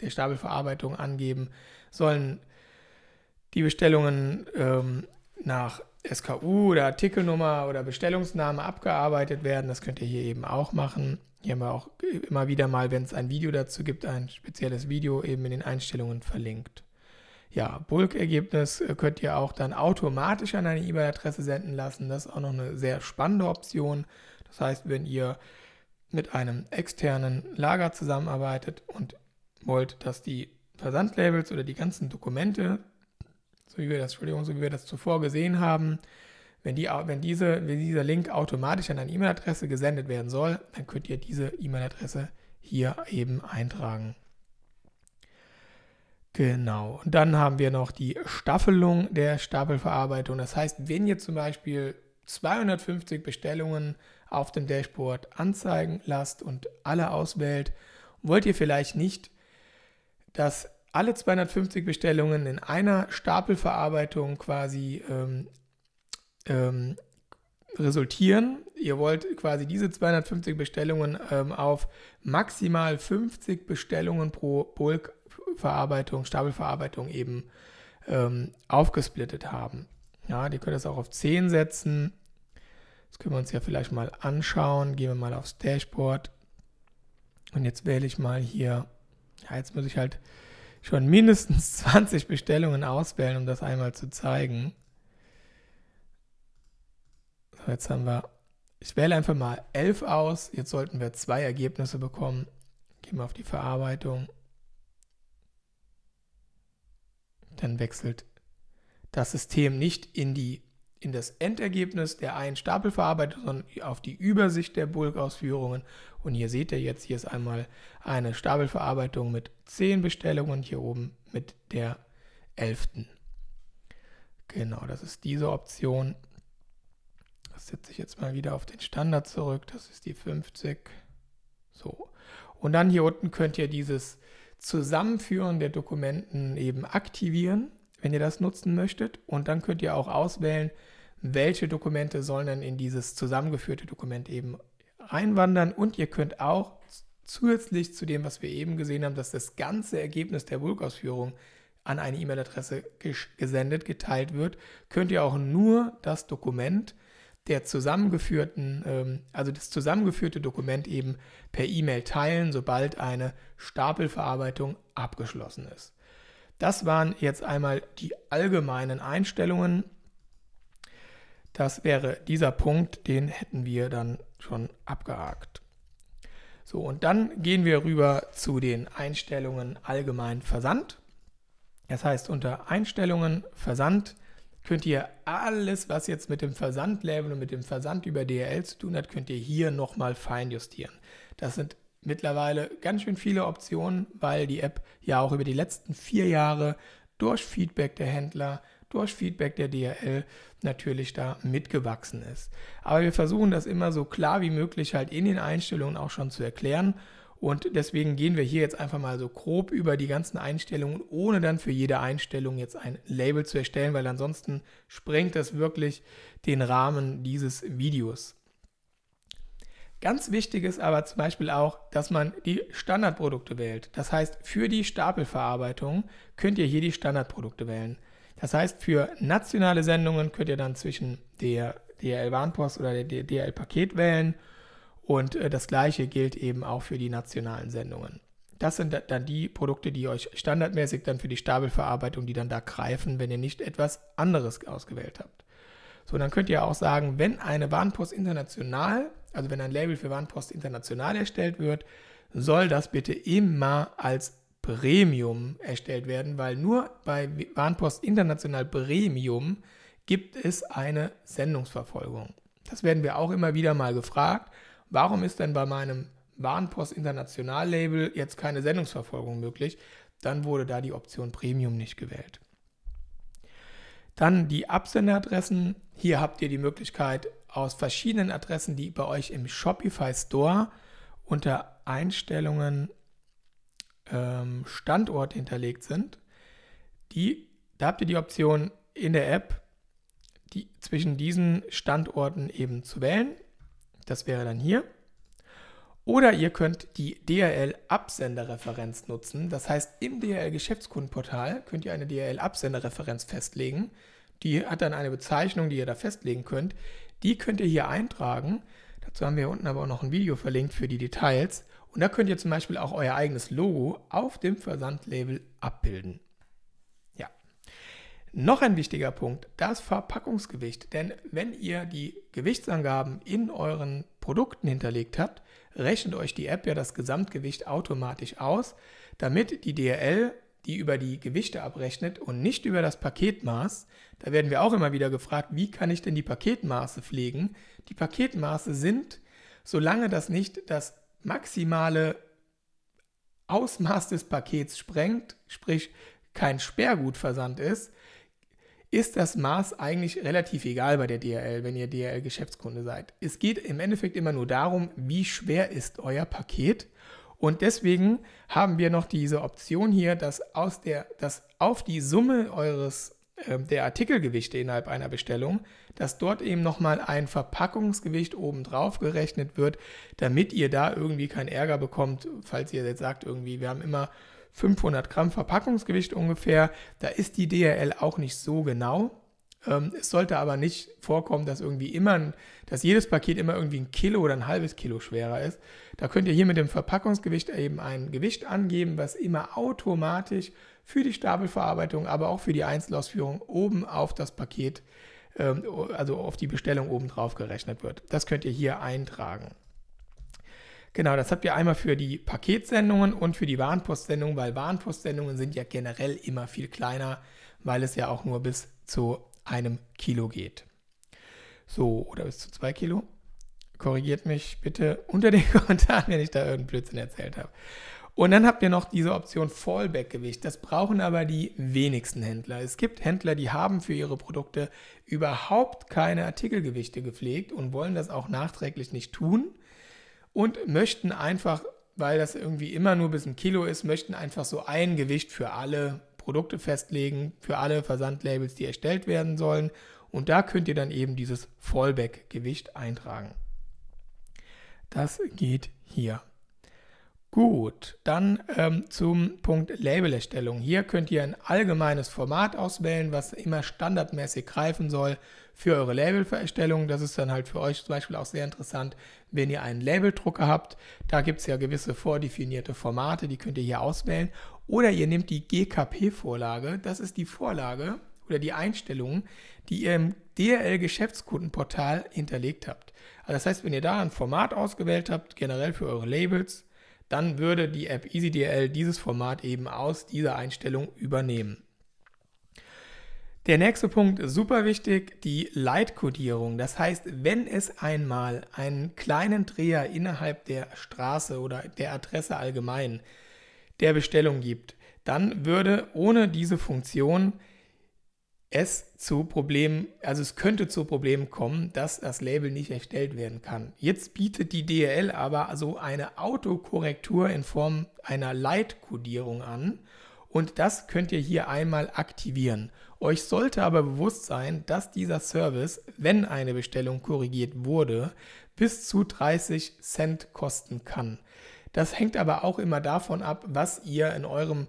Stapelverarbeitung angeben. Sollen die Bestellungen nach SKU oder Artikelnummer oder Bestellungsname abgearbeitet werden? Das könnt ihr hier eben auch machen. Hier haben wir auch immer wieder mal, wenn es ein Video dazu gibt, ein spezielles Video eben in den Einstellungen verlinkt. Ja, Bulk-Ergebnis könnt ihr auch dann automatisch an eine E-Mail-Adresse senden lassen. Das ist auch noch eine sehr spannende Option. Das heißt, wenn ihr mit einem externen Lager zusammenarbeitet und wollt, dass die Versandlabels oder die ganzen Dokumente, so wie wir das zuvor gesehen haben, wenn dieser Link automatisch an eine E-Mail-Adresse gesendet werden soll, dann könnt ihr diese E-Mail-Adresse hier eben eintragen. Genau, und dann haben wir noch die Staffelung der Stapelverarbeitung. Das heißt, wenn ihr zum Beispiel 250 Bestellungen auf dem Dashboard anzeigen lasst und alle auswählt, wollt ihr vielleicht nicht, dass alle 250 Bestellungen in einer Stapelverarbeitung quasi resultieren. Ihr wollt quasi diese 250 Bestellungen auf maximal 50 Bestellungen pro Stapelverarbeitung eben aufgesplittet haben. Ja, die könnt das auch auf 10 setzen. Das können wir uns ja vielleicht mal anschauen. Gehen wir mal aufs Dashboard. Und jetzt wähle ich mal hier, ja, jetzt muss ich halt schon mindestens 20 Bestellungen auswählen, um das einmal zu zeigen. So, jetzt haben wir, ich wähle einfach mal 11 aus. Jetzt sollten wir 2 Ergebnisse bekommen. Gehen wir auf die Verarbeitung. Dann wechselt das System nicht in das Endergebnis der einen Stapelverarbeitung, sondern auf die Übersicht der Bulk-Ausführungen. Und hier seht ihr jetzt, hier ist einmal eine Stapelverarbeitung mit 10 Bestellungen, hier oben mit der 11. Genau, das ist diese Option. Das setze ich jetzt mal wieder auf den Standard zurück. Das ist die 50. So. Und dann hier unten könnt ihr dieses Zusammenführen der Dokumenten eben aktivieren. wenn ihr das nutzen möchtet. Und dann könnt ihr auch auswählen, welche Dokumente sollen dann in dieses zusammengeführte Dokument eben reinwandern. Und ihr könnt auch zusätzlich zu dem, was wir eben gesehen haben, dass das ganze Ergebnis der Bulk-Ausführung an eine E-Mail-Adresse gesendet, geteilt wird, könnt ihr auch nur das Dokument der zusammengeführten, also das zusammengeführte Dokument eben per E-Mail teilen, sobald eine Stapelverarbeitung abgeschlossen ist. Das waren jetzt einmal die allgemeinen Einstellungen. Das wäre dieser Punkt, den hätten wir dann schon abgehakt. So, und dann gehen wir rüber zu den Einstellungen allgemein Versand. Das heißt, unter Einstellungen Versand könnt ihr alles, was jetzt mit dem Versandlabel und mit dem Versand über DHL zu tun hat, könnt ihr hier nochmal feinjustieren. Das sind mittlerweile ganz schön viele Optionen, weil die App ja auch über die letzten 4 Jahre durch Feedback der Händler, durch Feedback der DHL natürlich da mitgewachsen ist. Aber wir versuchen das immer so klar wie möglich halt in den Einstellungen auch schon zu erklären. Und deswegen gehen wir hier jetzt einfach mal so grob über die ganzen Einstellungen, ohne dann für jede Einstellung jetzt ein Label zu erstellen, weil ansonsten sprengt das wirklich den Rahmen dieses Videos. Ganz wichtig ist aber zum Beispiel auch, dass man die Standardprodukte wählt. Das heißt, für die Stapelverarbeitung könnt ihr hier die Standardprodukte wählen. Das heißt, für nationale Sendungen könnt ihr dann zwischen der DHL-Warenpost oder der DHL-Paket wählen. Und das gleiche gilt eben auch für die nationalen Sendungen. Das sind dann die Produkte, die euch standardmäßig dann für die Stapelverarbeitung, die dann da greifen, wenn ihr nicht etwas anderes ausgewählt habt. So, dann könnt ihr auch sagen, wenn eine Warenpost international, also wenn ein Label für Warenpost international erstellt wird, soll das bitte immer als Premium erstellt werden, weil nur bei Warenpost international Premium gibt es eine Sendungsverfolgung. Das werden wir auch immer wieder mal gefragt. Warum ist denn bei meinem Warenpost International Label jetzt keine Sendungsverfolgung möglich? Dann wurde da die Option Premium nicht gewählt. Dann die Absenderadressen. Hier habt ihr die Möglichkeit, aus verschiedenen Adressen, die bei euch im Shopify Store unter Einstellungen Standort hinterlegt sind. Da habt ihr die Option in der App, zwischen diesen Standorten eben zu wählen. Das wäre dann hier. Oder ihr könnt die DHL-Absenderreferenz nutzen. Das heißt, im DHL-Geschäftskundenportal könnt ihr eine DHL-Absenderreferenz festlegen. Die hat dann eine Bezeichnung, die ihr da festlegen könnt. Die könnt ihr hier eintragen. Dazu haben wir hier unten aber auch noch ein Video verlinkt für die Details. Und da könnt ihr zum Beispiel auch euer eigenes Logo auf dem Versandlabel abbilden. Ja. Noch ein wichtiger Punkt, das Verpackungsgewicht. Denn wenn ihr die Gewichtsangaben in euren Produkten hinterlegt habt, rechnet euch die App ja das Gesamtgewicht automatisch aus, damit die DHL die über die Gewichte abrechnet und nicht über das Paketmaß. Da werden wir auch immer wieder gefragt, wie kann ich denn die Paketmaße pflegen? Die Paketmaße sind, solange das nicht das maximale Ausmaß des Pakets sprengt, sprich kein Sperrgutversand ist das Maß eigentlich relativ egal bei der DHL, wenn ihr DHL-Geschäftskunde seid. Es geht im Endeffekt immer nur darum, wie schwer ist euer Paket. Und deswegen haben wir noch diese Option hier, dass auf die Summe der Artikelgewichte innerhalb einer Bestellung, dass dort eben nochmal ein Verpackungsgewicht obendrauf gerechnet wird, damit ihr da irgendwie keinen Ärger bekommt, falls ihr jetzt sagt, irgendwie, wir haben immer 500 Gramm Verpackungsgewicht ungefähr. Da ist die DHL auch nicht so genau. Es sollte aber nicht vorkommen, dass jedes Paket immer irgendwie 1 Kilo oder ein halbes Kilo schwerer ist. Da könnt ihr hier mit dem Verpackungsgewicht eben ein Gewicht angeben, was immer automatisch für die Stapelverarbeitung, aber auch für die Einzelausführung oben auf das Paket, also auf die Bestellung oben drauf gerechnet wird. Das könnt ihr hier eintragen. Genau, das habt ihr einmal für die Paketsendungen und für die Warenpostsendungen, weil Warenpostsendungen sind ja generell immer viel kleiner, weil es ja auch nur bis zu 1 Kilo geht. So, oder bis zu 2 Kilo. Korrigiert mich bitte unter den Kommentaren, wenn ich da irgendeinen Blödsinn erzählt habe. Und dann habt ihr noch diese Option Fallback-Gewicht. Das brauchen aber die wenigsten Händler. Es gibt Händler, die haben für ihre Produkte überhaupt keine Artikelgewichte gepflegt und wollen das auch nachträglich nicht tun. Und möchten einfach, weil das irgendwie immer nur bis 1 Kilo ist, möchten einfach so ein Gewicht für alle Produkte festlegen für alle Versandlabels, die erstellt werden sollen. Und da könnt ihr dann eben dieses Fallback-Gewicht eintragen. Das geht hier. Gut, dann zum Punkt Labelerstellung. Hier könnt ihr ein allgemeines Format auswählen, was immer standardmäßig greifen soll für eure Labelverstellung. Das ist dann halt für euch zum Beispiel auch sehr interessant, wenn ihr einen Labeldrucker habt. Da gibt es ja gewisse vordefinierte Formate, die könnt ihr hier auswählen. Oder ihr nehmt die GKP-Vorlage. Das ist die Vorlage oder die Einstellungen, die ihr im DRL-Geschäftskundenportal hinterlegt habt. Also das heißt, wenn ihr da ein Format ausgewählt habt, generell für eure Labels, dann würde die App EasyDRL dieses Format eben aus dieser Einstellung übernehmen. Der nächste Punkt ist super wichtig, die Leitkodierung. Das heißt, wenn es einmal einen kleinen Dreher innerhalb der Straße oder der Adresse allgemein der Bestellung gibt, dann würde ohne diese Funktion es könnte zu Problemen kommen, dass das Label nicht erstellt werden kann. Jetzt bietet die DRL aber so eine Autokorrektur in Form einer Leitkodierung an und das könnt ihr hier einmal aktivieren. Euch sollte aber bewusst sein, dass dieser Service, wenn eine Bestellung korrigiert wurde, bis zu 30 Cent kosten kann. Das hängt aber auch immer davon ab, was ihr in eurem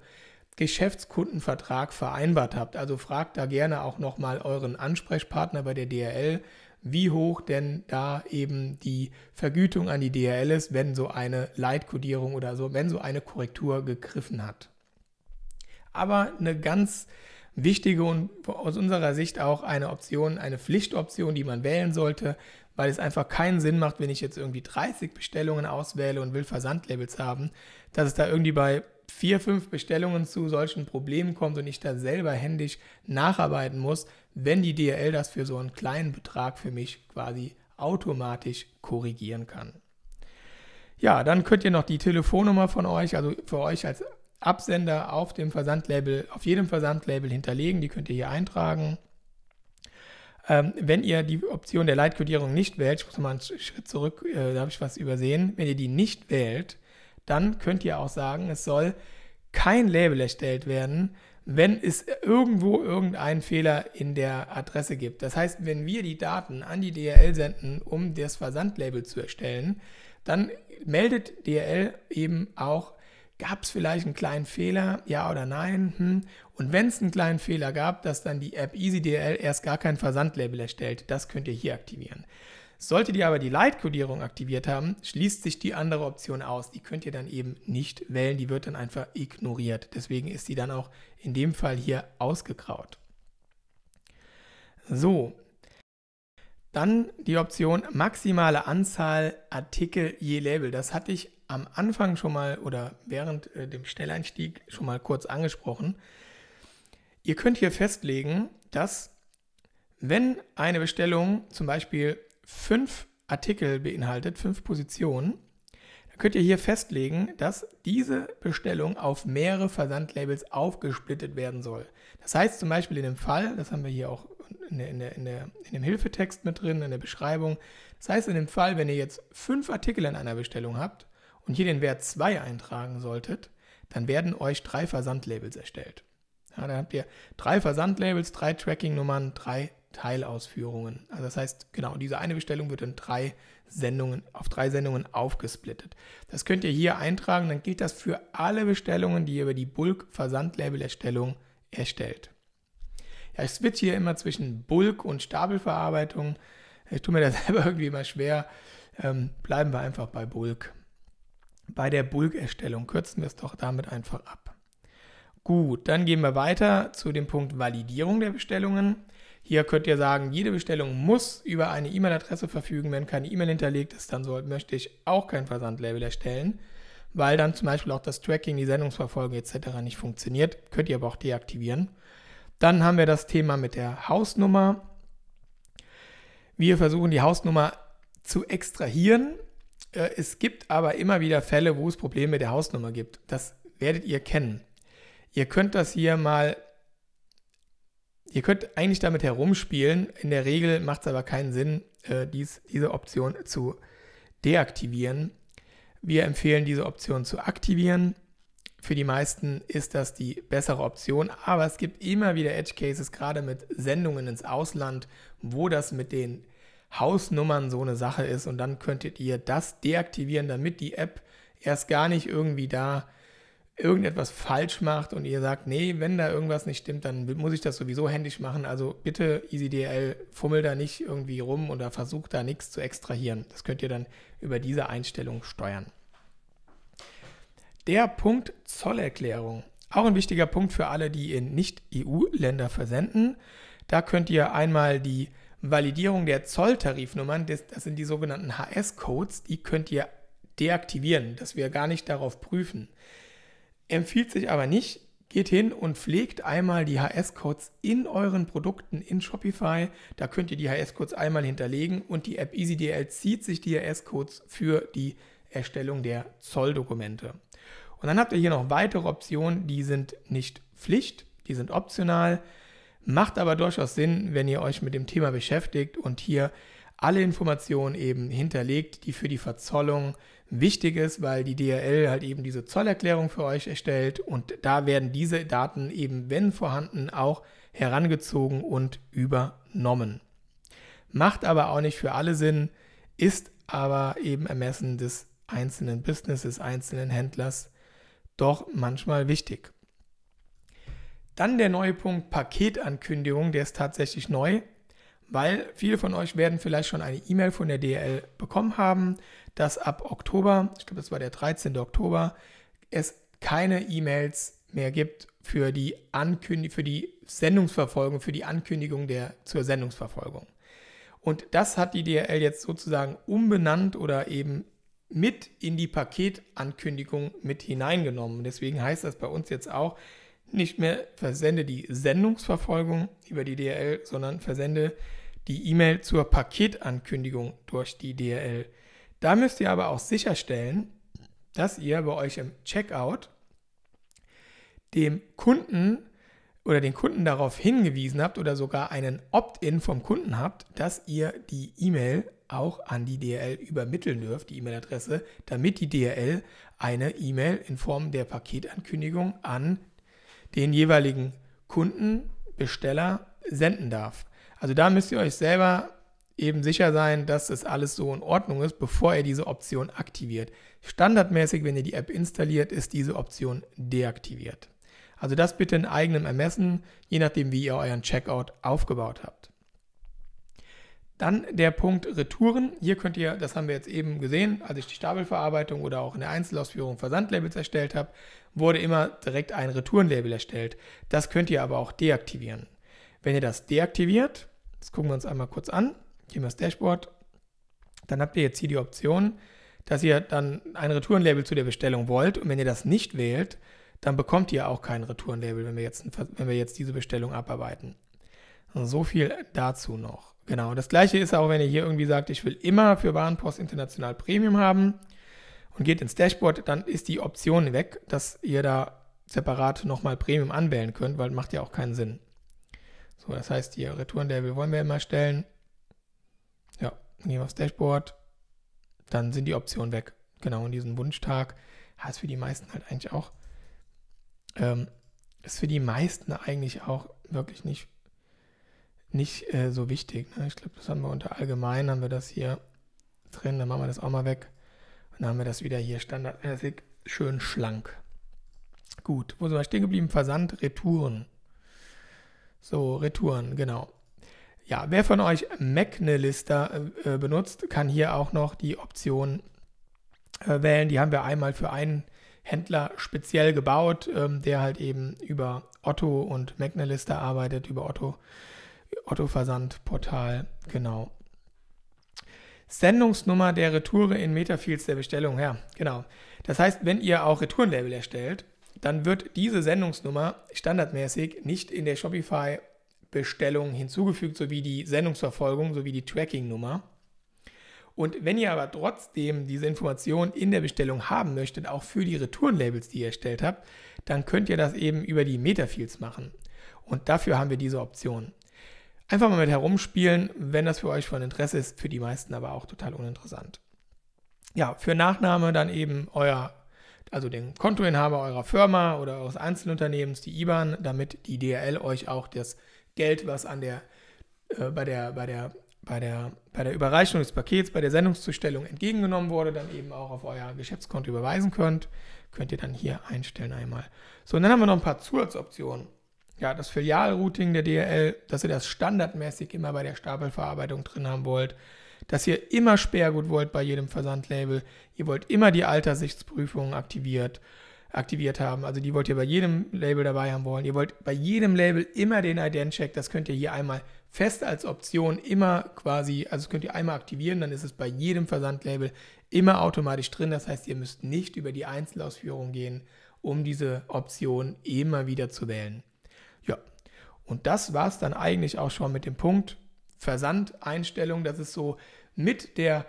Geschäftskundenvertrag vereinbart habt. Also fragt da gerne auch nochmal euren Ansprechpartner bei der DRL, wie hoch denn da eben die Vergütung an die DRL ist, wenn so eine Leitkodierung oder so, wenn so eine Korrektur gegriffen hat. Aber eine ganz wichtige und aus unserer Sicht auch eine Option, eine Pflichtoption, die man wählen sollte, weil es einfach keinen Sinn macht, wenn ich jetzt irgendwie 30 Bestellungen auswähle und will Versandlabels haben, dass es da irgendwie bei 4, 5 Bestellungen zu solchen Problemen kommt und ich da selber händisch nacharbeiten muss, wenn die DRL das für so einen kleinen Betrag für mich quasi automatisch korrigieren kann. Ja, dann könnt ihr noch die Telefonnummer von euch, also für euch als Absender auf dem Versandlabel, auf jedem Versandlabel hinterlegen, die könnt ihr hier eintragen. Wenn ihr die Option der Leitkodierung nicht wählt, ich muss mal einen Schritt zurück, da habe ich was übersehen, wenn ihr die nicht wählt, dann könnt ihr auch sagen, es soll kein Label erstellt werden, wenn es irgendwo irgendeinen Fehler in der Adresse gibt. Das heißt, wenn wir die Daten an die DRL senden, um das Versandlabel zu erstellen, dann meldet DRL eben auch, gab es vielleicht einen kleinen Fehler, ja oder nein? Und wenn es einen kleinen Fehler gab, dass dann die App EasyDRL erst gar kein Versandlabel erstellt, das könnt ihr hier aktivieren. Solltet ihr aber die Leitkodierung aktiviert haben, schließt sich die andere Option aus. Die könnt ihr dann eben nicht wählen, die wird dann einfach ignoriert. Deswegen ist die dann auch in dem Fall hier ausgegraut. So, dann die Option maximale Anzahl Artikel je Label. Das hatte ich am Anfang schon mal oder während dem Stelleinstieg schon mal kurz angesprochen. Ihr könnt hier festlegen, dass wenn eine Bestellung zum Beispiel 5 Artikel beinhaltet, 5 Positionen, dann könnt ihr hier festlegen, dass diese Bestellung auf mehrere Versandlabels aufgesplittet werden soll. Das heißt zum Beispiel in dem Fall, das haben wir hier auch in dem Hilfetext mit drin, in der Beschreibung, das heißt in dem Fall, wenn ihr jetzt 5 Artikel in einer Bestellung habt und hier den Wert 2 eintragen solltet, dann werden euch 3 Versandlabels erstellt. Ja, dann habt ihr 3 Versandlabels, 3 Tracking-Nummern, 3 Teilausführungen. Also das heißt, genau, diese eine Bestellung wird in 3 Sendungen, auf 3 Sendungen aufgesplittet. Das könnt ihr hier eintragen, dann gilt das für alle Bestellungen, die ihr über die Bulk-Versandlabel-Erstellung erstellt. Ja, ich switche hier immer zwischen Bulk und Stapelverarbeitung. Ich tue mir das selber irgendwie immer schwer. Bleiben wir einfach bei Bulk. Bei der Bulk-Erstellung kürzen wir es doch damit einfach ab. Gut, dann gehen wir weiter zu dem Punkt Validierung der Bestellungen. Hier könnt ihr sagen, jede Bestellung muss über eine E-Mail-Adresse verfügen. Wenn keine E-Mail hinterlegt ist, dann möchte ich auch kein Versandlabel erstellen, weil dann zum Beispiel auch das Tracking, die Sendungsverfolgung etc. nicht funktioniert. Könnt ihr aber auch deaktivieren. Dann haben wir das Thema mit der Hausnummer. Wir versuchen die Hausnummer zu extrahieren. Es gibt aber immer wieder Fälle, wo es Probleme mit der Hausnummer gibt. Das werdet ihr kennen. Ihr könnt das hier mal, ihr könnt eigentlich damit herumspielen. In der Regel macht es aber keinen Sinn, diese Option zu deaktivieren. Wir empfehlen, diese Option zu aktivieren. für die meisten ist das die bessere Option, aber es gibt immer wieder Edge Cases, gerade mit Sendungen ins Ausland, wo das mit den Hausnummern so eine Sache ist und dann könntet ihr das deaktivieren, damit die App erst gar nicht irgendwie da irgendetwas falsch macht und ihr sagt, nee, wenn da irgendwas nicht stimmt, dann muss ich das sowieso händisch machen. Also bitte EasyDL, fummel da nicht irgendwie rum oder versucht da nichts zu extrahieren. Das könnt ihr dann über diese Einstellung steuern. Der Punkt Zollerklärung. Auch ein wichtiger Punkt für alle, die in Nicht-EU-Länder versenden. Da könnt ihr einmal die Validierung der Zolltarifnummern, das sind die sogenannten HS-Codes, die könnt ihr deaktivieren, dass wir gar nicht darauf prüfen. Empfiehlt sich aber nicht, geht hin und pflegt einmal die HS-Codes in euren Produkten in Shopify. Da könnt ihr die HS-Codes einmal hinterlegen und die App EasyDL zieht sich die HS-Codes für die Erstellung der Zolldokumente. Und dann habt ihr hier noch weitere Optionen, die sind nicht Pflicht, die sind optional, macht aber durchaus Sinn, wenn ihr euch mit dem Thema beschäftigt und hier alle Informationen eben hinterlegt, die für die Verzollung wichtig ist, weil die DHL halt eben diese Zollerklärung für euch erstellt und da werden diese Daten eben, wenn vorhanden, auch herangezogen und übernommen. Macht aber auch nicht für alle Sinn, ist aber eben Ermessen des einzelnen Businesses, einzelnen Händlers doch manchmal wichtig. Dann der neue Punkt Paketankündigung, der ist tatsächlich neu, weil viele von euch werden vielleicht schon eine E-Mail von der DHL bekommen haben, dass ab Oktober, ich glaube das war der 13. Oktober, es keine E-Mails mehr gibt für die Sendungsverfolgung, für die Ankündigung zur Sendungsverfolgung. Und das hat die DHL jetzt sozusagen umbenannt oder eben mit in die Paketankündigung mit hineingenommen. Deswegen heißt das bei uns jetzt auch nicht mehr versende die Sendungsverfolgung über die DHL, sondern versende die E-Mail zur Paketankündigung durch die DHL. Da müsst ihr aber auch sicherstellen, dass ihr bei euch im Checkout dem Kunden oder den Kunden darauf hingewiesen habt oder sogar einen Opt-in vom Kunden habt, dass ihr die E-Mail auch an die DHL übermitteln dürft, die E-Mail-Adresse, damit die DHL eine E-Mail in Form der Paketankündigung an den jeweiligen Kunden, Besteller senden darf. Also da müsst ihr euch selber eben sicher sein, dass das alles so in Ordnung ist, bevor ihr diese Option aktiviert. Standardmäßig, wenn ihr die App installiert, ist diese Option deaktiviert. Also das bitte in eigenem Ermessen, je nachdem wie ihr euren Checkout aufgebaut habt. Dann der Punkt Retouren. Hier könnt ihr, das haben wir jetzt eben gesehen, als ich die Stapelverarbeitung oder auch in der Einzelausführung Versandlabels erstellt habe, wurde immer direkt ein Retourenlabel erstellt. Das könnt ihr aber auch deaktivieren. Wenn ihr das deaktiviert, das gucken wir uns einmal kurz an, gehen wir ins Dashboard, dann habt ihr jetzt hier die Option, dass ihr dann ein Retourenlabel zu der Bestellung wollt und wenn ihr das nicht wählt, dann bekommt ihr auch kein Retourenlabel, wenn wir jetzt diese Bestellung abarbeiten. Also so viel dazu noch. Genau, das gleiche ist auch, wenn ihr hier irgendwie sagt, ich will immer für Warenpost International Premium haben und geht ins Dashboard, dann ist die Option weg, dass ihr da separat nochmal Premium anwählen könnt, weil macht ja auch keinen Sinn. So, das heißt, hier Retourenlabel wollen wir immer stellen. Ja, dann gehen wir aufs Dashboard, dann sind die Optionen weg. Genau, und diesen Wunschtag ist für die meisten halt eigentlich auch, wirklich nicht so wichtig. Ne? Ich glaube, das haben wir unter Allgemein, haben wir das hier drin, dann machen wir das auch mal weg. Und dann haben wir das wieder hier standardmäßig schön schlank. Gut, wo sind wir stehen geblieben? Versand, Retouren. So, Retouren, genau. Ja, wer von euch McNelista benutzt, kann hier auch noch die Option wählen. Die haben wir einmal für einen Händler speziell gebaut, der halt eben über Otto und McNelista arbeitet, über Otto-Versandportal, genau. Sendungsnummer der Retoure in Metafields der Bestellung, ja, genau. Das heißt, wenn ihr auch Retourenlabel erstellt, dann wird diese Sendungsnummer standardmäßig nicht in der Shopify-Bestellung hinzugefügt, sowie die Sendungsverfolgung, sowie die Tracking-Nummer. Und wenn ihr aber trotzdem diese Information in der Bestellung haben möchtet, auch für die Retourenlabels, die ihr erstellt habt, dann könnt ihr das eben über die Metafields machen. Und dafür haben wir diese Option. Einfach mal mit herumspielen, wenn das für euch von Interesse ist, für die meisten aber auch total uninteressant. Ja, für Nachname dann eben euer also den Kontoinhaber eurer Firma oder eures Einzelunternehmens, die IBAN, damit die DHL euch auch das Geld, was an der, bei der Überreichung des Pakets, bei der Sendungszustellung entgegengenommen wurde, dann eben auch auf euer Geschäftskonto überweisen könnt. Könnt ihr dann hier einstellen einmal. So, und dann haben wir noch ein paar Zusatzoptionen. Ja, das Filialrouting der DHL, dass ihr das standardmäßig immer bei der Stapelverarbeitung drin haben wollt, dass ihr immer Sperrgut wollt bei jedem Versandlabel, ihr wollt immer die Alterssichtsprüfung aktiviert haben, also die wollt ihr bei jedem Label dabei haben wollen, ihr wollt bei jedem Label immer den Ident-Check, das könnt ihr hier einmal fest als Option immer quasi, also das könnt ihr einmal aktivieren, dann ist es bei jedem Versandlabel immer automatisch drin, das heißt, ihr müsst nicht über die Einzelausführung gehen, um diese Option immer wieder zu wählen. Ja, und das war es dann eigentlich auch schon mit dem Punkt Versandeinstellung. Das ist so mit die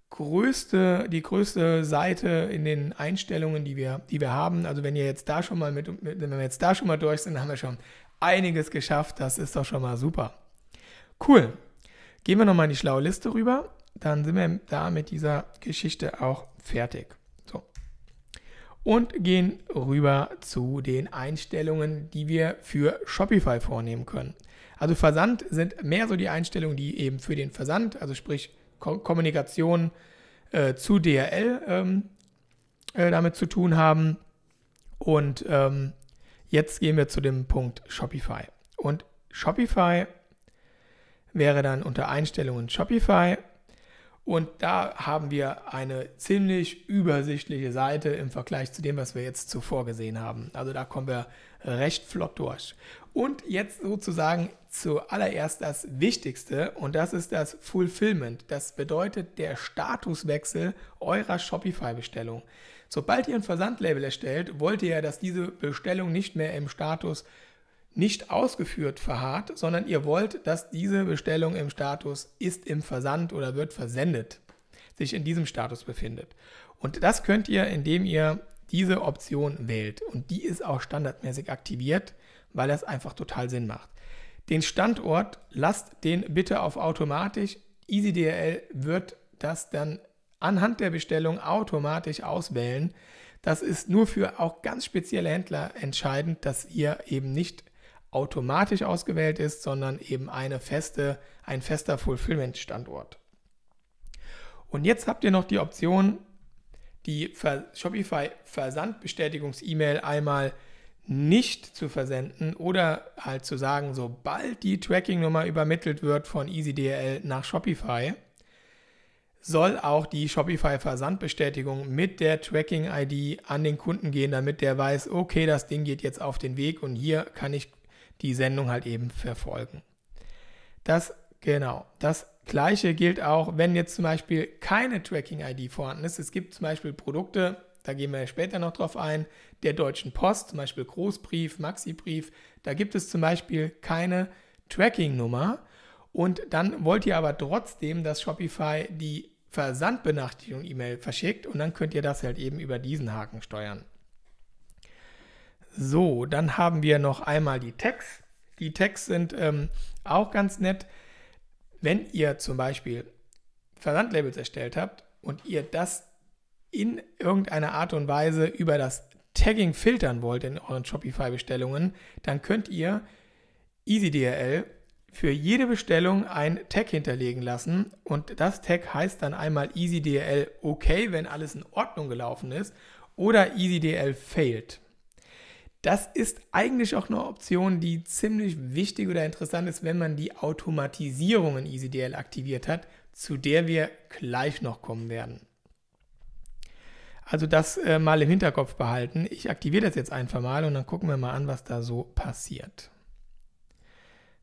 größte Seite in den Einstellungen, die wir haben. Also wenn wir jetzt da schon mal durch sind, haben wir schon einiges geschafft. Das ist doch schon mal super. Cool. Gehen wir nochmal in die schlaue Liste rüber. Dann sind wir da mit dieser Geschichte auch fertig. So. Und gehen rüber zu den Einstellungen, die wir für Shopify vornehmen können. Also Versand sind mehr so die Einstellungen, die eben für den Versand, also sprich Kommunikation zu DHL damit zu tun haben. Und jetzt gehen wir zu dem Punkt Shopify. Und Shopify wäre dann unter Einstellungen Shopify. Und da haben wir eine ziemlich übersichtliche Seite im Vergleich zu dem, was wir jetzt zuvor gesehen haben. Also da kommen wir recht flott durch. Und jetzt sozusagen zuallererst das Wichtigste, und das ist das Fulfillment. Das bedeutet der Statuswechsel eurer Shopify-Bestellung. Sobald ihr ein Versandlabel erstellt, wollt ihr ja, dass diese Bestellung nicht mehr im Status nicht ausgeführt verharrt, sondern ihr wollt, dass diese Bestellung im Status ist im Versand oder wird versendet, sich in diesem Status befindet. Und das könnt ihr, indem ihr diese Option wählt. Und die ist auch standardmäßig aktiviert, weil das einfach total Sinn macht. Den Standort, lasst den bitte auf automatisch. EasyDHL wird das dann anhand der Bestellung automatisch auswählen. Das ist nur für auch ganz spezielle Händler entscheidend, dass hier eben nicht automatisch ausgewählt ist, sondern eben ein fester Fulfillment-Standort. Und jetzt habt ihr noch die Option, die Shopify-Versandbestätigungs-E-Mail einmal nicht zu versenden oder halt zu sagen, sobald die Tracking-Nummer übermittelt wird von EasyDHL nach Shopify, soll auch die Shopify-Versandbestätigung mit der Tracking-ID an den Kunden gehen, damit der weiß, okay, das Ding geht jetzt auf den Weg und hier kann ich die Sendung halt eben verfolgen. Das Gleiche gilt auch, wenn jetzt zum Beispiel keine Tracking-ID vorhanden ist. Es gibt zum Beispiel Produkte, da gehen wir später noch drauf ein, der Deutschen Post, zum Beispiel Großbrief, Maxibrief, da gibt es zum Beispiel keine Tracking-Nummer und dann wollt ihr aber trotzdem, dass Shopify die Versandbenachrichtigung-E-Mail verschickt und dann könnt ihr das halt eben über diesen Haken steuern. So, dann haben wir noch einmal die Tags. Die Tags sind auch ganz nett. Wenn ihr zum Beispiel Versandlabels erstellt habt und ihr das in irgendeiner Art und Weise über das Tagging filtern wollt in euren Shopify-Bestellungen, dann könnt ihr EasyDHL für jede Bestellung ein Tag hinterlegen lassen und das Tag heißt dann einmal EasyDHL OK, wenn alles in Ordnung gelaufen ist, oder EasyDHL failed. Das ist eigentlich auch eine Option, die ziemlich wichtig oder interessant ist, wenn man die Automatisierung in EasyDHL aktiviert hat, zu der wir gleich noch kommen werden. Also das mal im Hinterkopf behalten. Ich aktiviere das jetzt einfach mal und dann gucken wir mal an, was da so passiert.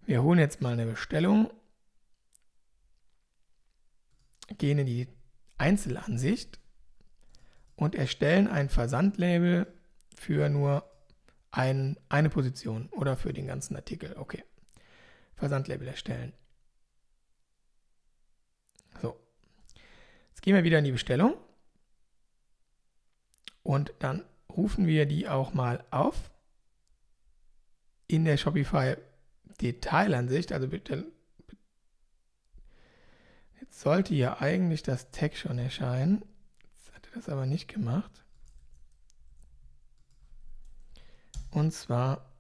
Wir holen jetzt mal eine Bestellung, gehen in die Einzelansicht und erstellen ein Versandlabel für nur eine Position oder für den ganzen Artikel. Okay. Versandlabel erstellen. So. Jetzt gehen wir wieder in die Bestellung und dann rufen wir die auch mal auf in der Shopify Detailansicht. Also bitte, jetzt sollte ja eigentlich das Tag schon erscheinen. Jetzt hat er das aber nicht gemacht. Und zwar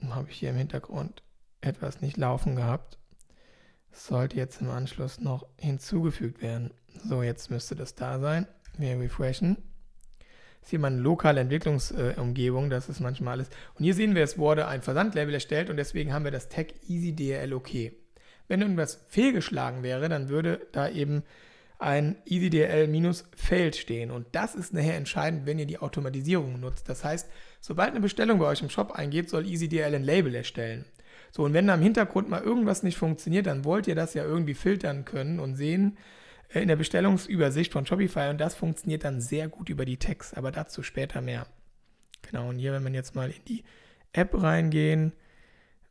habe ich hier im Hintergrund etwas nicht laufen gehabt. Das sollte jetzt im Anschluss noch hinzugefügt werden. So, jetzt müsste das da sein. Wir refreshen. Das ist hier meine lokale Entwicklungsumgebung, das ist manchmal alles. Und hier sehen wir, es wurde ein Versandlabel erstellt und deswegen haben wir das Tag EasyDRL OK. Wenn irgendwas fehlgeschlagen wäre, dann würde da eben ein EasyDRL-Failed stehen. Und das ist nachher entscheidend, wenn ihr die Automatisierung nutzt. Das heißt, sobald eine Bestellung bei euch im Shop eingeht, soll EasyDRL ein Label erstellen. So, und wenn da im Hintergrund mal irgendwas nicht funktioniert, dann wollt ihr das ja irgendwie filtern können und sehen in der Bestellungsübersicht von Shopify. Und das funktioniert dann sehr gut über die Tags, aber dazu später mehr. Genau, und hier, wenn wir jetzt mal in die App reingehen,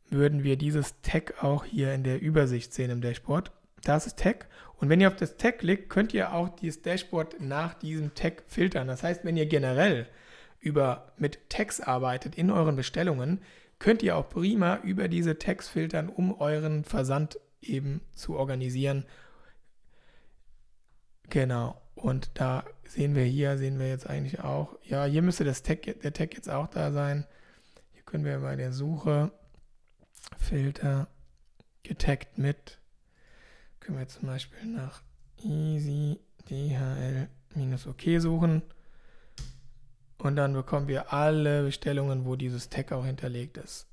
würden wir dieses Tag auch hier in der Übersicht sehen im Dashboard. Das ist Tag. Und wenn ihr auf das Tag klickt, könnt ihr auch dieses Dashboard nach diesem Tag filtern. Das heißt, wenn ihr generell mit Tags arbeitet in euren Bestellungen, könnt ihr auch prima über diese Tags filtern, um euren Versand eben zu organisieren. Genau. Und da sehen wir jetzt eigentlich auch, ja, hier müsste der Tag jetzt auch da sein. Hier können wir bei der Suche Filter getaggt mit, können wir zum Beispiel nach EasyDHL-OK suchen und dann bekommen wir alle Bestellungen, wo dieses Tag auch hinterlegt ist.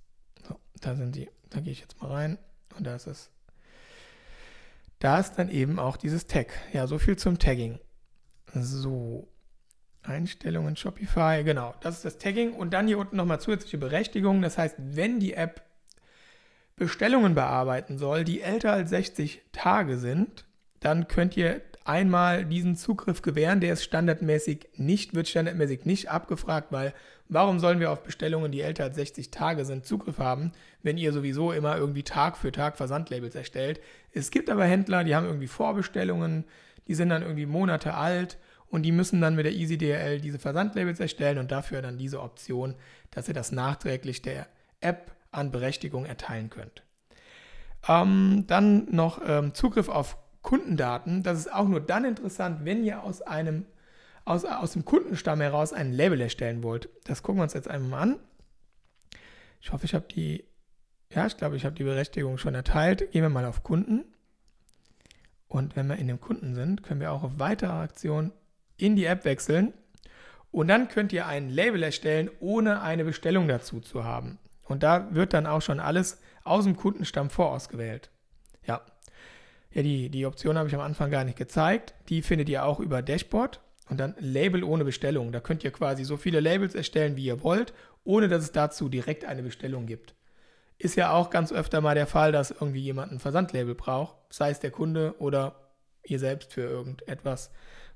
So, da sind die, da gehe ich jetzt mal rein und da ist dann eben auch dieses Tag. Ja, so viel zum Tagging. So, Einstellungen Shopify, genau, das ist das Tagging und dann hier unten nochmal zusätzliche Berechtigungen. Das heißt, wenn die App Bestellungen bearbeiten soll, die älter als 60 Tage sind, dann könnt ihr einmal diesen Zugriff gewähren. Der ist wird standardmäßig nicht abgefragt, weil warum sollen wir auf Bestellungen, die älter als 60 Tage sind, Zugriff haben, wenn ihr sowieso immer irgendwie Tag für Tag Versandlabels erstellt. Es gibt aber Händler, die haben irgendwie Vorbestellungen, die sind dann irgendwie Monate alt und die müssen dann mit der EasyDRL diese Versandlabels erstellen und dafür dann diese Option, dass ihr das nachträglich der App an Berechtigung erteilen könnt. Dann noch Zugriff auf Kundendaten. Das ist auch nur dann interessant, wenn ihr aus dem Kundenstamm heraus ein Label erstellen wollt. Das gucken wir uns jetzt einmal an. Ich hoffe, ich habe die Berechtigung schon erteilt. Gehen wir mal auf Kunden. Und wenn wir in dem Kunden sind, können wir auch auf weitere Aktionen in die App wechseln. Und dann könnt ihr ein Label erstellen, ohne eine Bestellung dazu zu haben. Und da wird dann auch schon alles aus dem Kundenstamm vorausgewählt. Ja, die Option habe ich am Anfang gar nicht gezeigt. Die findet ihr auch über Dashboard und dann Label ohne Bestellung. Da könnt ihr quasi so viele Labels erstellen, wie ihr wollt, ohne dass es dazu direkt eine Bestellung gibt. Ist ja auch ganz öfter mal der Fall, dass irgendwie jemand ein Versandlabel braucht, sei es der Kunde oder ihr selbst für irgendetwas,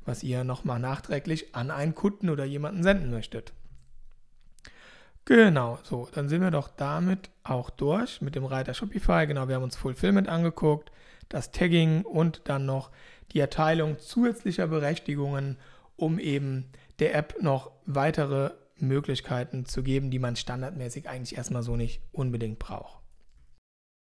was ihr nochmal nachträglich an einen Kunden oder jemanden senden möchtet. Genau, so, dann sind wir doch damit auch durch mit dem Reiter Shopify. Genau, wir haben uns Fulfillment angeguckt, das Tagging und dann noch die Erteilung zusätzlicher Berechtigungen, um eben der App noch weitere Möglichkeiten zu geben, die man standardmäßig eigentlich erstmal so nicht unbedingt braucht.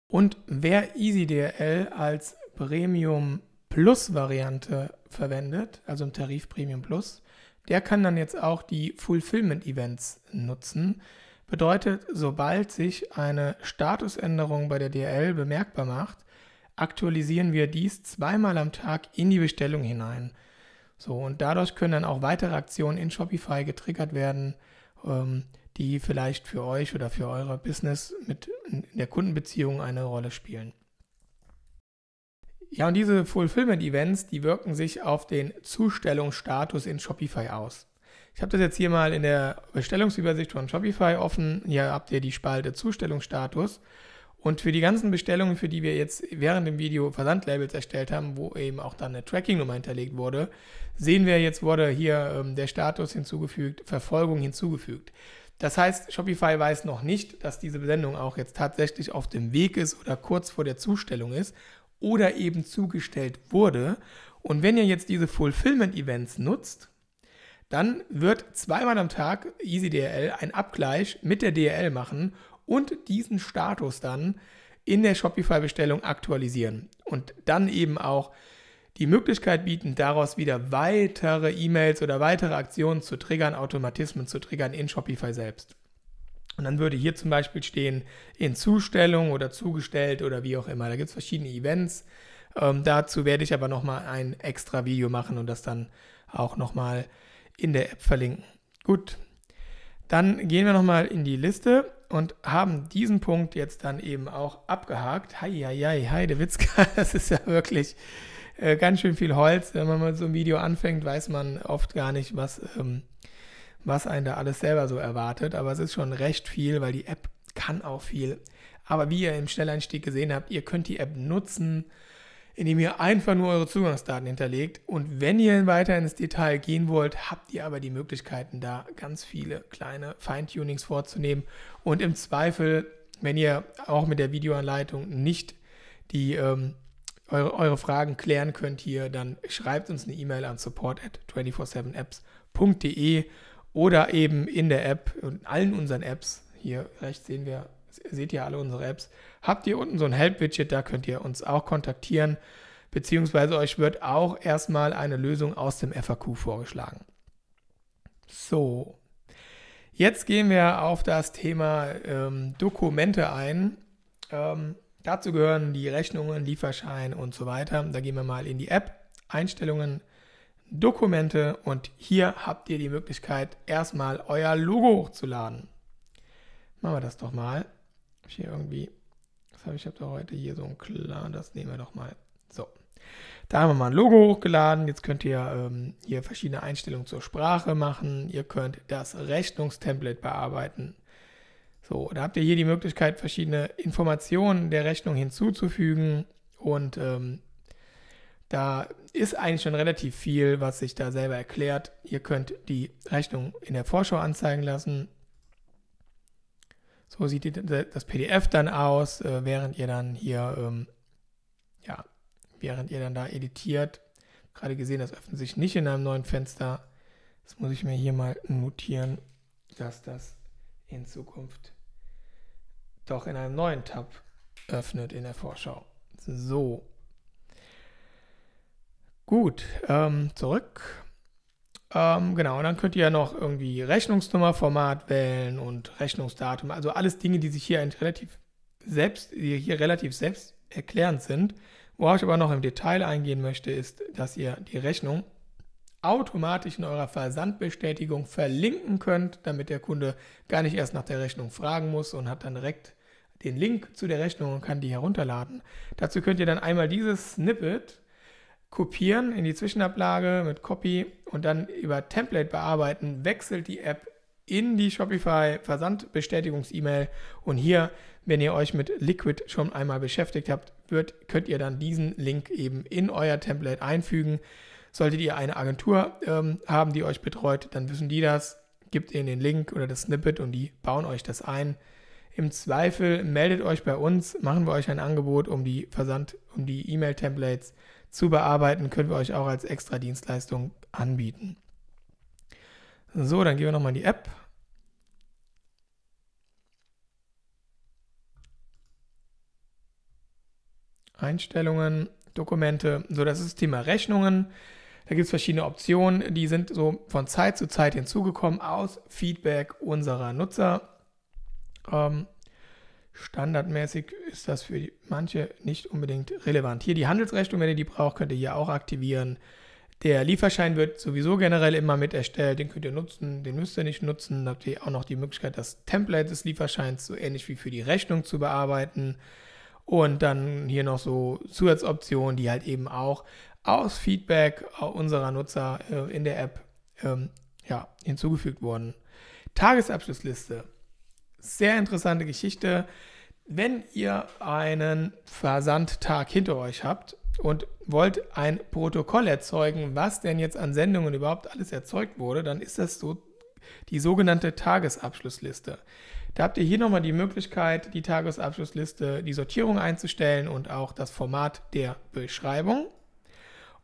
Und wer EasyDRL als Premium Plus Variante verwendet, also im Tarif Premium Plus, der kann dann jetzt auch die Fulfillment Events nutzen. Bedeutet, sobald sich eine Statusänderung bei der DRL bemerkbar macht, aktualisieren wir dies zweimal am Tag in die Bestellung hinein. So, und dadurch können dann auch weitere Aktionen in Shopify getriggert werden, die vielleicht für euch oder für eure Business mit in der Kundenbeziehung eine Rolle spielen. Ja, und diese Fulfillment-Events, die wirken sich auf den Zustellungsstatus in Shopify aus. Ich habe das jetzt hier mal in der Bestellungsübersicht von Shopify offen. Hier habt ihr die Spalte Zustellungsstatus. Und für die ganzen Bestellungen, für die wir jetzt während dem Video Versandlabels erstellt haben, wo eben auch dann eine Tracking-Nummer hinterlegt wurde, sehen wir, jetzt wurde hier der Status hinzugefügt, Verfolgung hinzugefügt. Das heißt, Shopify weiß noch nicht, dass diese Sendung auch jetzt tatsächlich auf dem Weg ist oder kurz vor der Zustellung ist oder eben zugestellt wurde. Und wenn ihr jetzt diese Fulfillment-Events nutzt, dann wird zweimal am Tag EasyDRL einen Abgleich mit der DRL machen und diesen Status dann in der Shopify-Bestellung aktualisieren und dann eben auch die Möglichkeit bieten, daraus wieder weitere E-Mails oder weitere Aktionen zu triggern, Automatismen zu triggern in Shopify selbst. Und dann würde hier zum Beispiel stehen, in Zustellung oder zugestellt oder wie auch immer. Da gibt es verschiedene Events. Dazu werde ich aber nochmal ein extra Video machen und das dann auch nochmal in der App verlinken. Gut, dann gehen wir nochmal in die Liste und haben diesen Punkt jetzt dann eben auch abgehakt. Heidewitzka, das ist ja wirklich ganz schön viel Holz. Wenn man mal so ein Video anfängt, weiß man oft gar nicht, was einen da alles selber so erwartet. Aber es ist schon recht viel, weil die App kann auch viel. Aber wie ihr im Schnelleinstieg gesehen habt, ihr könnt die App nutzen, indem ihr einfach nur eure Zugangsdaten hinterlegt. Und wenn ihr weiter ins Detail gehen wollt, habt ihr aber die Möglichkeiten, da ganz viele kleine Feintunings vorzunehmen. Und im Zweifel, wenn ihr auch mit der Videoanleitung nicht eure Fragen klären könnt hier, dann schreibt uns eine E-Mail an support@247apps.de oder eben in der App und allen unseren Apps. Hier rechts seht ihr alle unsere Apps. Habt ihr unten so ein Help-Widget, da könnt ihr uns auch kontaktieren, beziehungsweise euch wird auch erstmal eine Lösung aus dem FAQ vorgeschlagen. So, jetzt gehen wir auf das Thema Dokumente ein. Dazu gehören die Rechnungen, Lieferschein und so weiter. Da gehen wir mal in die App, Einstellungen, Dokumente und hier habt ihr die Möglichkeit, erstmal euer Logo hochzuladen. Machen wir das doch mal. Ich habe doch heute hier so ein klar, das nehmen wir doch mal. So, da haben wir mal ein Logo hochgeladen. Jetzt könnt ihr hier verschiedene Einstellungen zur Sprache machen. Ihr könnt das Rechnungstemplate bearbeiten. So, da habt ihr hier die Möglichkeit, verschiedene Informationen der Rechnung hinzuzufügen und da ist eigentlich schon relativ viel, was sich da selber erklärt. Ihr könnt die Rechnung in der Vorschau anzeigen lassen. So sieht das PDF dann aus, während ihr dann hier, während ihr dann da editiert. Gerade gesehen, das öffnet sich nicht in einem neuen Fenster. Das muss ich mir hier mal notieren, dass das in Zukunft doch in einem neuen Tab öffnet in der Vorschau. So. Gut, zurück. Genau, und dann könnt ihr ja noch irgendwie Rechnungsnummerformat wählen und Rechnungsdatum. Also alles Dinge, die sich hier relativ selbsterklärend sind. Worauf ich aber noch im Detail eingehen möchte, ist, dass ihr die Rechnung automatisch in eurer Versandbestätigung verlinken könnt, damit der Kunde gar nicht erst nach der Rechnung fragen muss und hat dann direkt den Link zu der Rechnung und kann die herunterladen. Dazu könnt ihr dann einmal dieses Snippet kopieren in die Zwischenablage mit Copy und dann über Template bearbeiten, wechselt die App in die Shopify Versandbestätigungs-E-Mail und hier, wenn ihr euch mit Liquid schon einmal beschäftigt habt, könnt ihr dann diesen Link eben in euer Template einfügen. Solltet ihr eine Agentur haben, die euch betreut, dann wissen die das, gebt ihnen den Link oder das Snippet und die bauen euch das ein. Im Zweifel meldet euch bei uns, machen wir euch ein Angebot, um die E-Mail-Templates zu bearbeiten, können wir euch auch als extra Dienstleistung anbieten. So, dann gehen wir nochmal in die App. Einstellungen, Dokumente, so das ist das Thema Rechnungen. Da gibt es verschiedene Optionen, die sind so von Zeit zu Zeit hinzugekommen aus Feedback unserer Nutzer. Standardmäßig ist das für manche nicht unbedingt relevant. Hier die Handelsrechnung, wenn ihr die braucht, könnt ihr hier auch aktivieren. Der Lieferschein wird sowieso generell immer mit erstellt, den könnt ihr nutzen, den müsst ihr nicht nutzen. Dann habt ihr auch noch die Möglichkeit, das Template des Lieferscheins so ähnlich wie für die Rechnung zu bearbeiten. Und dann hier noch so Zusatzoptionen, die halt eben auch aus Feedback unserer Nutzer in der App hinzugefügt wurden. Tagesabschlussliste. Sehr interessante Geschichte. Wenn ihr einen Versandtag hinter euch habt und wollt ein Protokoll erzeugen, was denn jetzt an Sendungen überhaupt alles erzeugt wurde, dann ist das so die sogenannte Tagesabschlussliste. Da habt ihr hier nochmal die Möglichkeit, die Tagesabschlussliste, die Sortierung einzustellen und auch das Format der Beschreibung.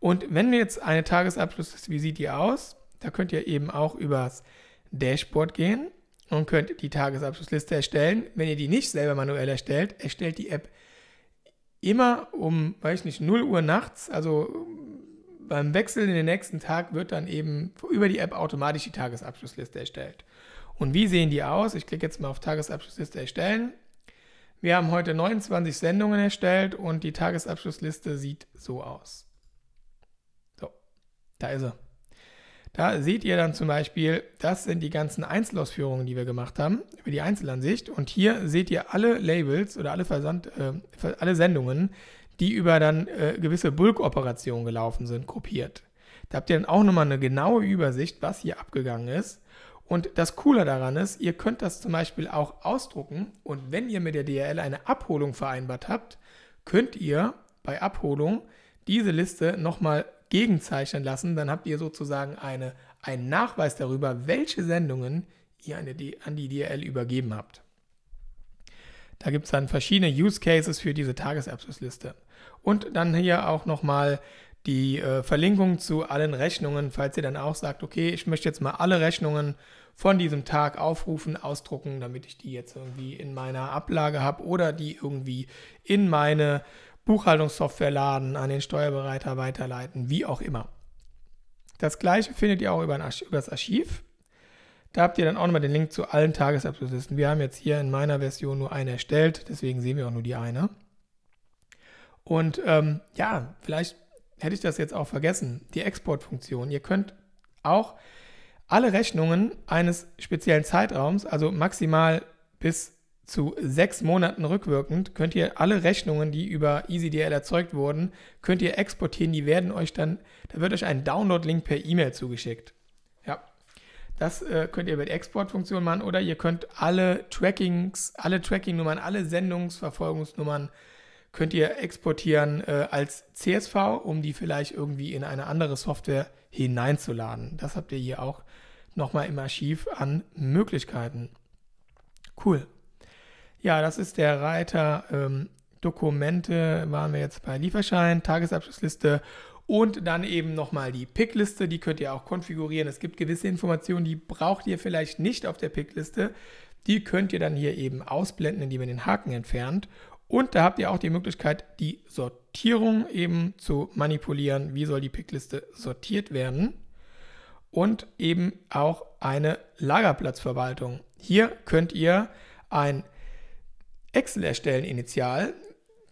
Und wenn wir jetzt eine Tagesabschlussliste, wie sieht die aus? Da könnt ihr eben auch übers Dashboard gehen und könnt die Tagesabschlussliste erstellen. Wenn ihr die nicht selber manuell erstellt, erstellt die App immer um, 0 Uhr nachts, also beim Wechsel in den nächsten Tag wird dann eben über die App automatisch die Tagesabschlussliste erstellt. Und wie sehen die aus? Ich klicke jetzt mal auf Tagesabschlussliste erstellen. Wir haben heute 29 Sendungen erstellt und die Tagesabschlussliste sieht so aus. So, da ist sie. Da seht ihr dann zum Beispiel, das sind die ganzen Einzelausführungen, die wir gemacht haben, über die Einzelansicht. Und hier seht ihr alle Labels oder alle Sendungen, die über dann gewisse Bulk-Operationen gelaufen sind, gruppiert. Da habt ihr dann auch nochmal eine genaue Übersicht, was hier abgegangen ist. Und das Coole daran ist, ihr könnt das zum Beispiel auch ausdrucken und wenn ihr mit der DHL eine Abholung vereinbart habt, könnt ihr bei Abholung diese Liste nochmal gegenzeichnen lassen. Dann habt ihr sozusagen einen Nachweis darüber, welche Sendungen ihr an die DHL übergeben habt. Da gibt es dann verschiedene Use Cases für diese Tagesabschlussliste. Und dann hier auch nochmal die Verlinkung zu allen Rechnungen, falls ihr dann auch sagt, okay, ich möchte jetzt mal alle Rechnungen von diesem Tag aufrufen, ausdrucken, damit ich die jetzt irgendwie in meiner Ablage habe oder die irgendwie in meine Buchhaltungssoftware laden, an den Steuerberater weiterleiten, wie auch immer. Das gleiche findet ihr auch über das Archiv. Da habt ihr dann auch nochmal den Link zu allen Tagesabschlusslisten. Wir haben jetzt hier in meiner Version nur eine erstellt, deswegen sehen wir auch nur die eine. Und ja, vielleicht hätte ich das jetzt auch vergessen, die Exportfunktion. Ihr könnt auch alle Rechnungen eines speziellen Zeitraums, also maximal bis zu 6 Monaten rückwirkend, könnt ihr alle Rechnungen, die über EasyDL erzeugt wurden, könnt ihr exportieren. Die werden euch dann, da wird euch ein Download-Link per E-Mail zugeschickt. Ja, das könnt ihr über die Exportfunktion machen oder ihr könnt alle Tracking-Nummern, alle Sendungsverfolgungsnummern könnt ihr exportieren als CSV, um die vielleicht irgendwie in eine andere Software hineinzuladen. Das habt ihr hier auch nochmal im Archiv an Möglichkeiten. Cool. Ja, das ist der Reiter Dokumente, waren wir jetzt bei Lieferschein, Tagesabschlussliste und dann eben nochmal die Pickliste, die könnt ihr auch konfigurieren. Es gibt gewisse Informationen, die braucht ihr vielleicht nicht auf der Pickliste. Die könnt ihr dann hier eben ausblenden, indem ihr den Haken entfernt. Und da habt ihr auch die Möglichkeit, die Sortierung eben zu manipulieren. Wie soll die Pickliste sortiert werden? Und eben auch eine Lagerplatzverwaltung. Hier könnt ihr ein Excel erstellen initial.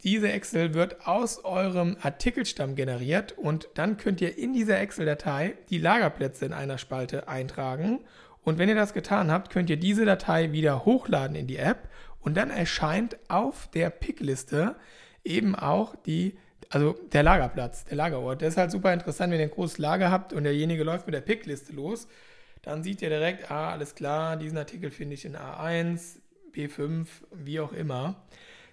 Diese Excel wird aus eurem Artikelstamm generiert und dann könnt ihr in dieser Excel-Datei die Lagerplätze in einer Spalte eintragen. Und wenn ihr das getan habt, könnt ihr diese Datei wieder hochladen in die App und dann erscheint auf der Pickliste eben auch der Lagerplatz, der Lagerort. Das ist halt super interessant, wenn ihr ein großes Lager habt und derjenige läuft mit der Pickliste los, dann seht ihr direkt, alles klar, diesen Artikel finde ich in A1, B5, wie auch immer.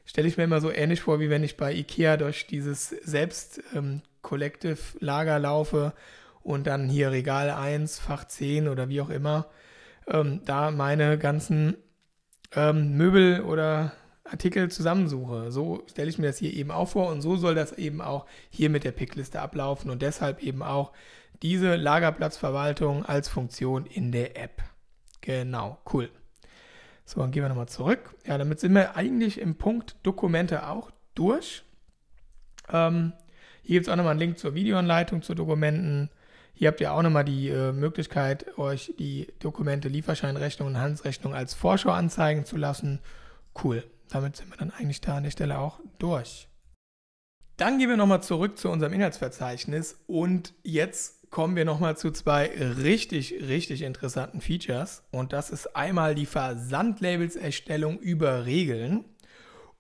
Stelle ich mir immer so ähnlich vor, wie wenn ich bei Ikea durch dieses Selbst-Collective-Lager laufe und dann hier Regal 1, Fach 10 oder wie auch immer, da meine ganzen Möbel oder Artikel zusammensuche. So stelle ich mir das hier eben auch vor und so soll das eben auch hier mit der Pickliste ablaufen und deshalb eben auch diese Lagerplatzverwaltung als Funktion in der App. Genau, cool. So, dann gehen wir nochmal zurück. Ja, damit sind wir eigentlich im Punkt Dokumente auch durch. Hier gibt es auch nochmal einen Link zur Videoanleitung zu Dokumenten. Hier habt ihr auch nochmal die Möglichkeit, euch die Dokumente, Lieferscheinrechnung und Handelsrechnung als Vorschau anzeigen zu lassen. Cool. Damit sind wir dann eigentlich da an der Stelle auch durch. Dann gehen wir nochmal zurück zu unserem Inhaltsverzeichnis und jetzt kommen wir nochmal zu 2 richtig interessanten Features. Und das ist einmal die Versandlabels-Erstellung über Regeln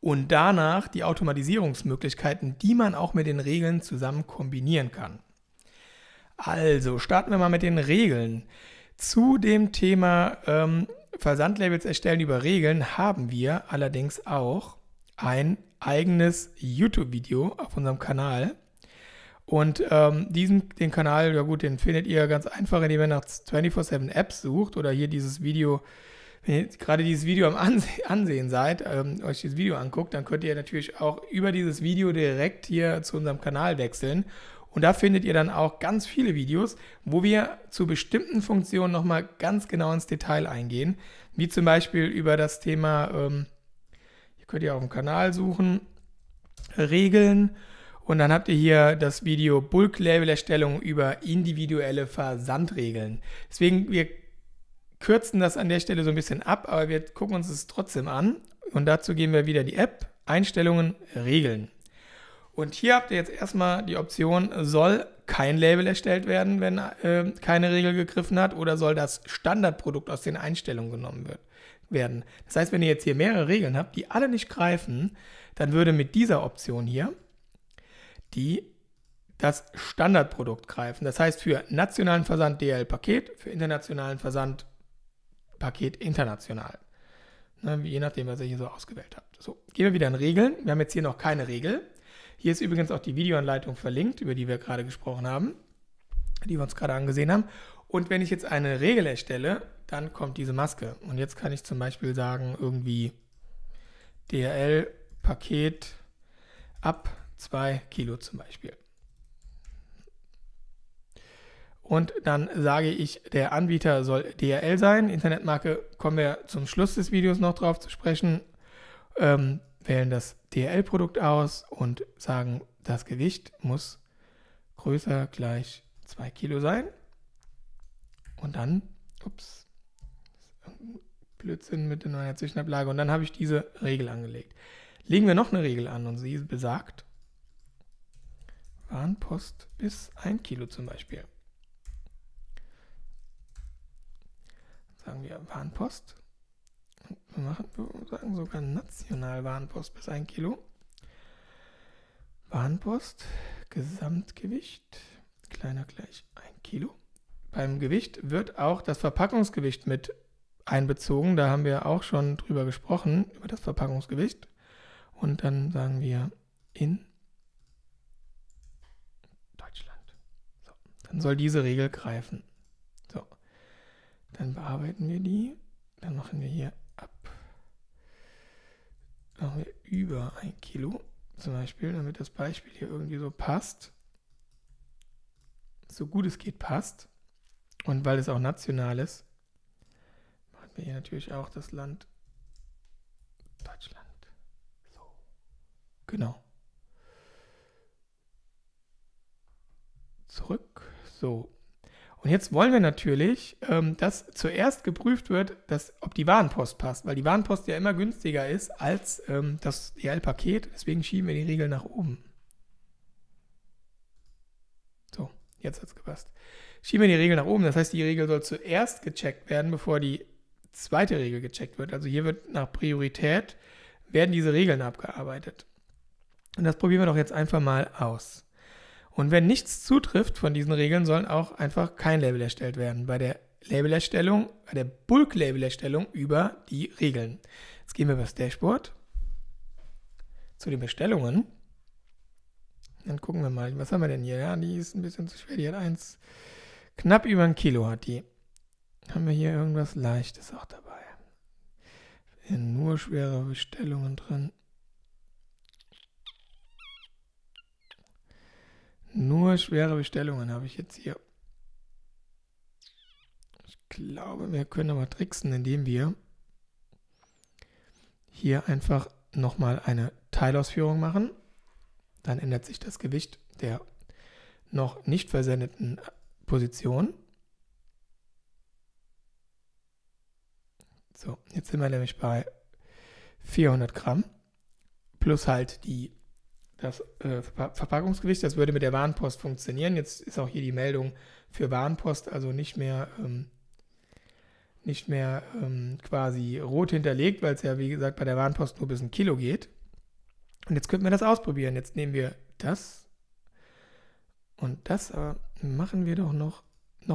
und danach die Automatisierungsmöglichkeiten, die man auch mit den Regeln zusammen kombinieren kann. Also starten wir mal mit den Regeln. Zu dem Thema Versandlabels erstellen über Regeln haben wir allerdings auch ein eigenes YouTube-Video auf unserem Kanal. Und den Kanal, ja gut, den findet ihr ganz einfach, indem ihr nach 24/7 Apps sucht oder hier dieses Video, wenn ihr gerade dieses Video am Ansehen seid, euch dieses Video anguckt, dann könnt ihr natürlich auch über dieses Video direkt hier zu unserem Kanal wechseln. Und da findet ihr dann auch ganz viele Videos, wo wir zu bestimmten Funktionen nochmal ganz genau ins Detail eingehen. Wie zum Beispiel über das Thema, hier könnt ihr auf dem Kanal suchen, Regeln. Und dann habt ihr hier das Video Bulk-Label-Erstellung über individuelle Versandregeln. Deswegen, wir kürzen das an der Stelle so ein bisschen ab, aber wir gucken uns das trotzdem an. Und dazu gehen wir wieder in die App, Einstellungen, Regeln. Und hier habt ihr jetzt erstmal die Option, soll kein Label erstellt werden, wenn keine Regel gegriffen hat, oder soll das Standardprodukt aus den Einstellungen genommen werden. Das heißt, wenn ihr jetzt hier mehrere Regeln habt, die alle nicht greifen, dann würde mit dieser Option hier das Standardprodukt greifen. Das heißt, für nationalen Versand DHL-Paket, für internationalen Versand Paket international. Ne, je nachdem, was ihr hier so ausgewählt habt. So, gehen wir wieder in Regeln. Wir haben jetzt hier noch keine Regel. Hier ist übrigens auch die Videoanleitung verlinkt, über die wir gerade gesprochen haben, die wir uns gerade angesehen haben. Und wenn ich jetzt eine Regel erstelle, dann kommt diese Maske. Und jetzt kann ich zum Beispiel sagen, irgendwie DHL-Paket ab 2 Kilo zum Beispiel. Und dann sage ich, der Anbieter soll DHL sein. Internetmarke kommen wir zum Schluss des Videos noch drauf zu sprechen. Wählen das DHL-Produkt aus und sagen, das Gewicht muss größer gleich 2 Kilo sein. Und dann, ups, Blödsinn mit einer Zwischenablage. Und dann habe ich diese Regel angelegt. Legen wir noch eine Regel an und sie besagt, Warenpost bis 1 Kilo zum Beispiel. Sagen wir Warenpost. Wir sagen sogar national Warenpost bis 1 Kilo. Warenpost, Gesamtgewicht, kleiner gleich 1 Kilo. Beim Gewicht wird auch das Verpackungsgewicht mit einbezogen. Da haben wir auch schon drüber gesprochen, über das Verpackungsgewicht. Und dann sagen wir in Deutschland. So, dann soll diese Regel greifen. So, dann bearbeiten wir die. Dann machen wir hier ab. Machen wir über 1 Kilo zum Beispiel, damit das Beispiel hier irgendwie so passt. So gut es geht passt. Und weil es auch national ist, machen wir hier natürlich auch das Land Deutschland. So. Genau. Zurück. So. Und jetzt wollen wir natürlich, dass zuerst geprüft wird, ob die Warenpost passt, weil die Warenpost ja immer günstiger ist als das DHL-Paket. Deswegen schieben wir die Regel nach oben. So, jetzt hat es gepasst. Schieben wir die Regel nach oben, das heißt, die Regel soll zuerst gecheckt werden, bevor die zweite Regel gecheckt wird. Also hier wird nach Priorität, werden diese Regeln abgearbeitet. Und das probieren wir doch jetzt einfach mal aus. Und wenn nichts zutrifft von diesen Regeln, sollen auch einfach kein Label erstellt werden. Bei der Labelerstellung, bei der Bulk-Labelerstellung über die Regeln. Jetzt gehen wir über das Dashboard zu den Bestellungen. Dann gucken wir mal, was haben wir denn hier? Ja, die ist ein bisschen zu schwer. Die hat knapp über 1 Kilo hat die. Haben wir hier irgendwas Leichtes auch dabei? Hier nur schwere Bestellungen drin. Nur schwere Bestellungen habe ich jetzt hier. Ich glaube, wir können aber tricksen, indem wir hier einfach nochmal eine Teilausführung machen. Dann ändert sich das Gewicht der noch nicht versendeten Position. So, jetzt sind wir nämlich bei 400 Gramm plus halt das Verpackungsgewicht. Das würde mit der Warenpost funktionieren. Jetzt ist auch hier die Meldung für Warenpost, also nicht mehr quasi rot hinterlegt, weil es ja, wie gesagt, bei der Warenpost nur bis 1 Kilo geht. Und jetzt könnten wir das ausprobieren. Jetzt nehmen wir das und das, aber machen wir doch noch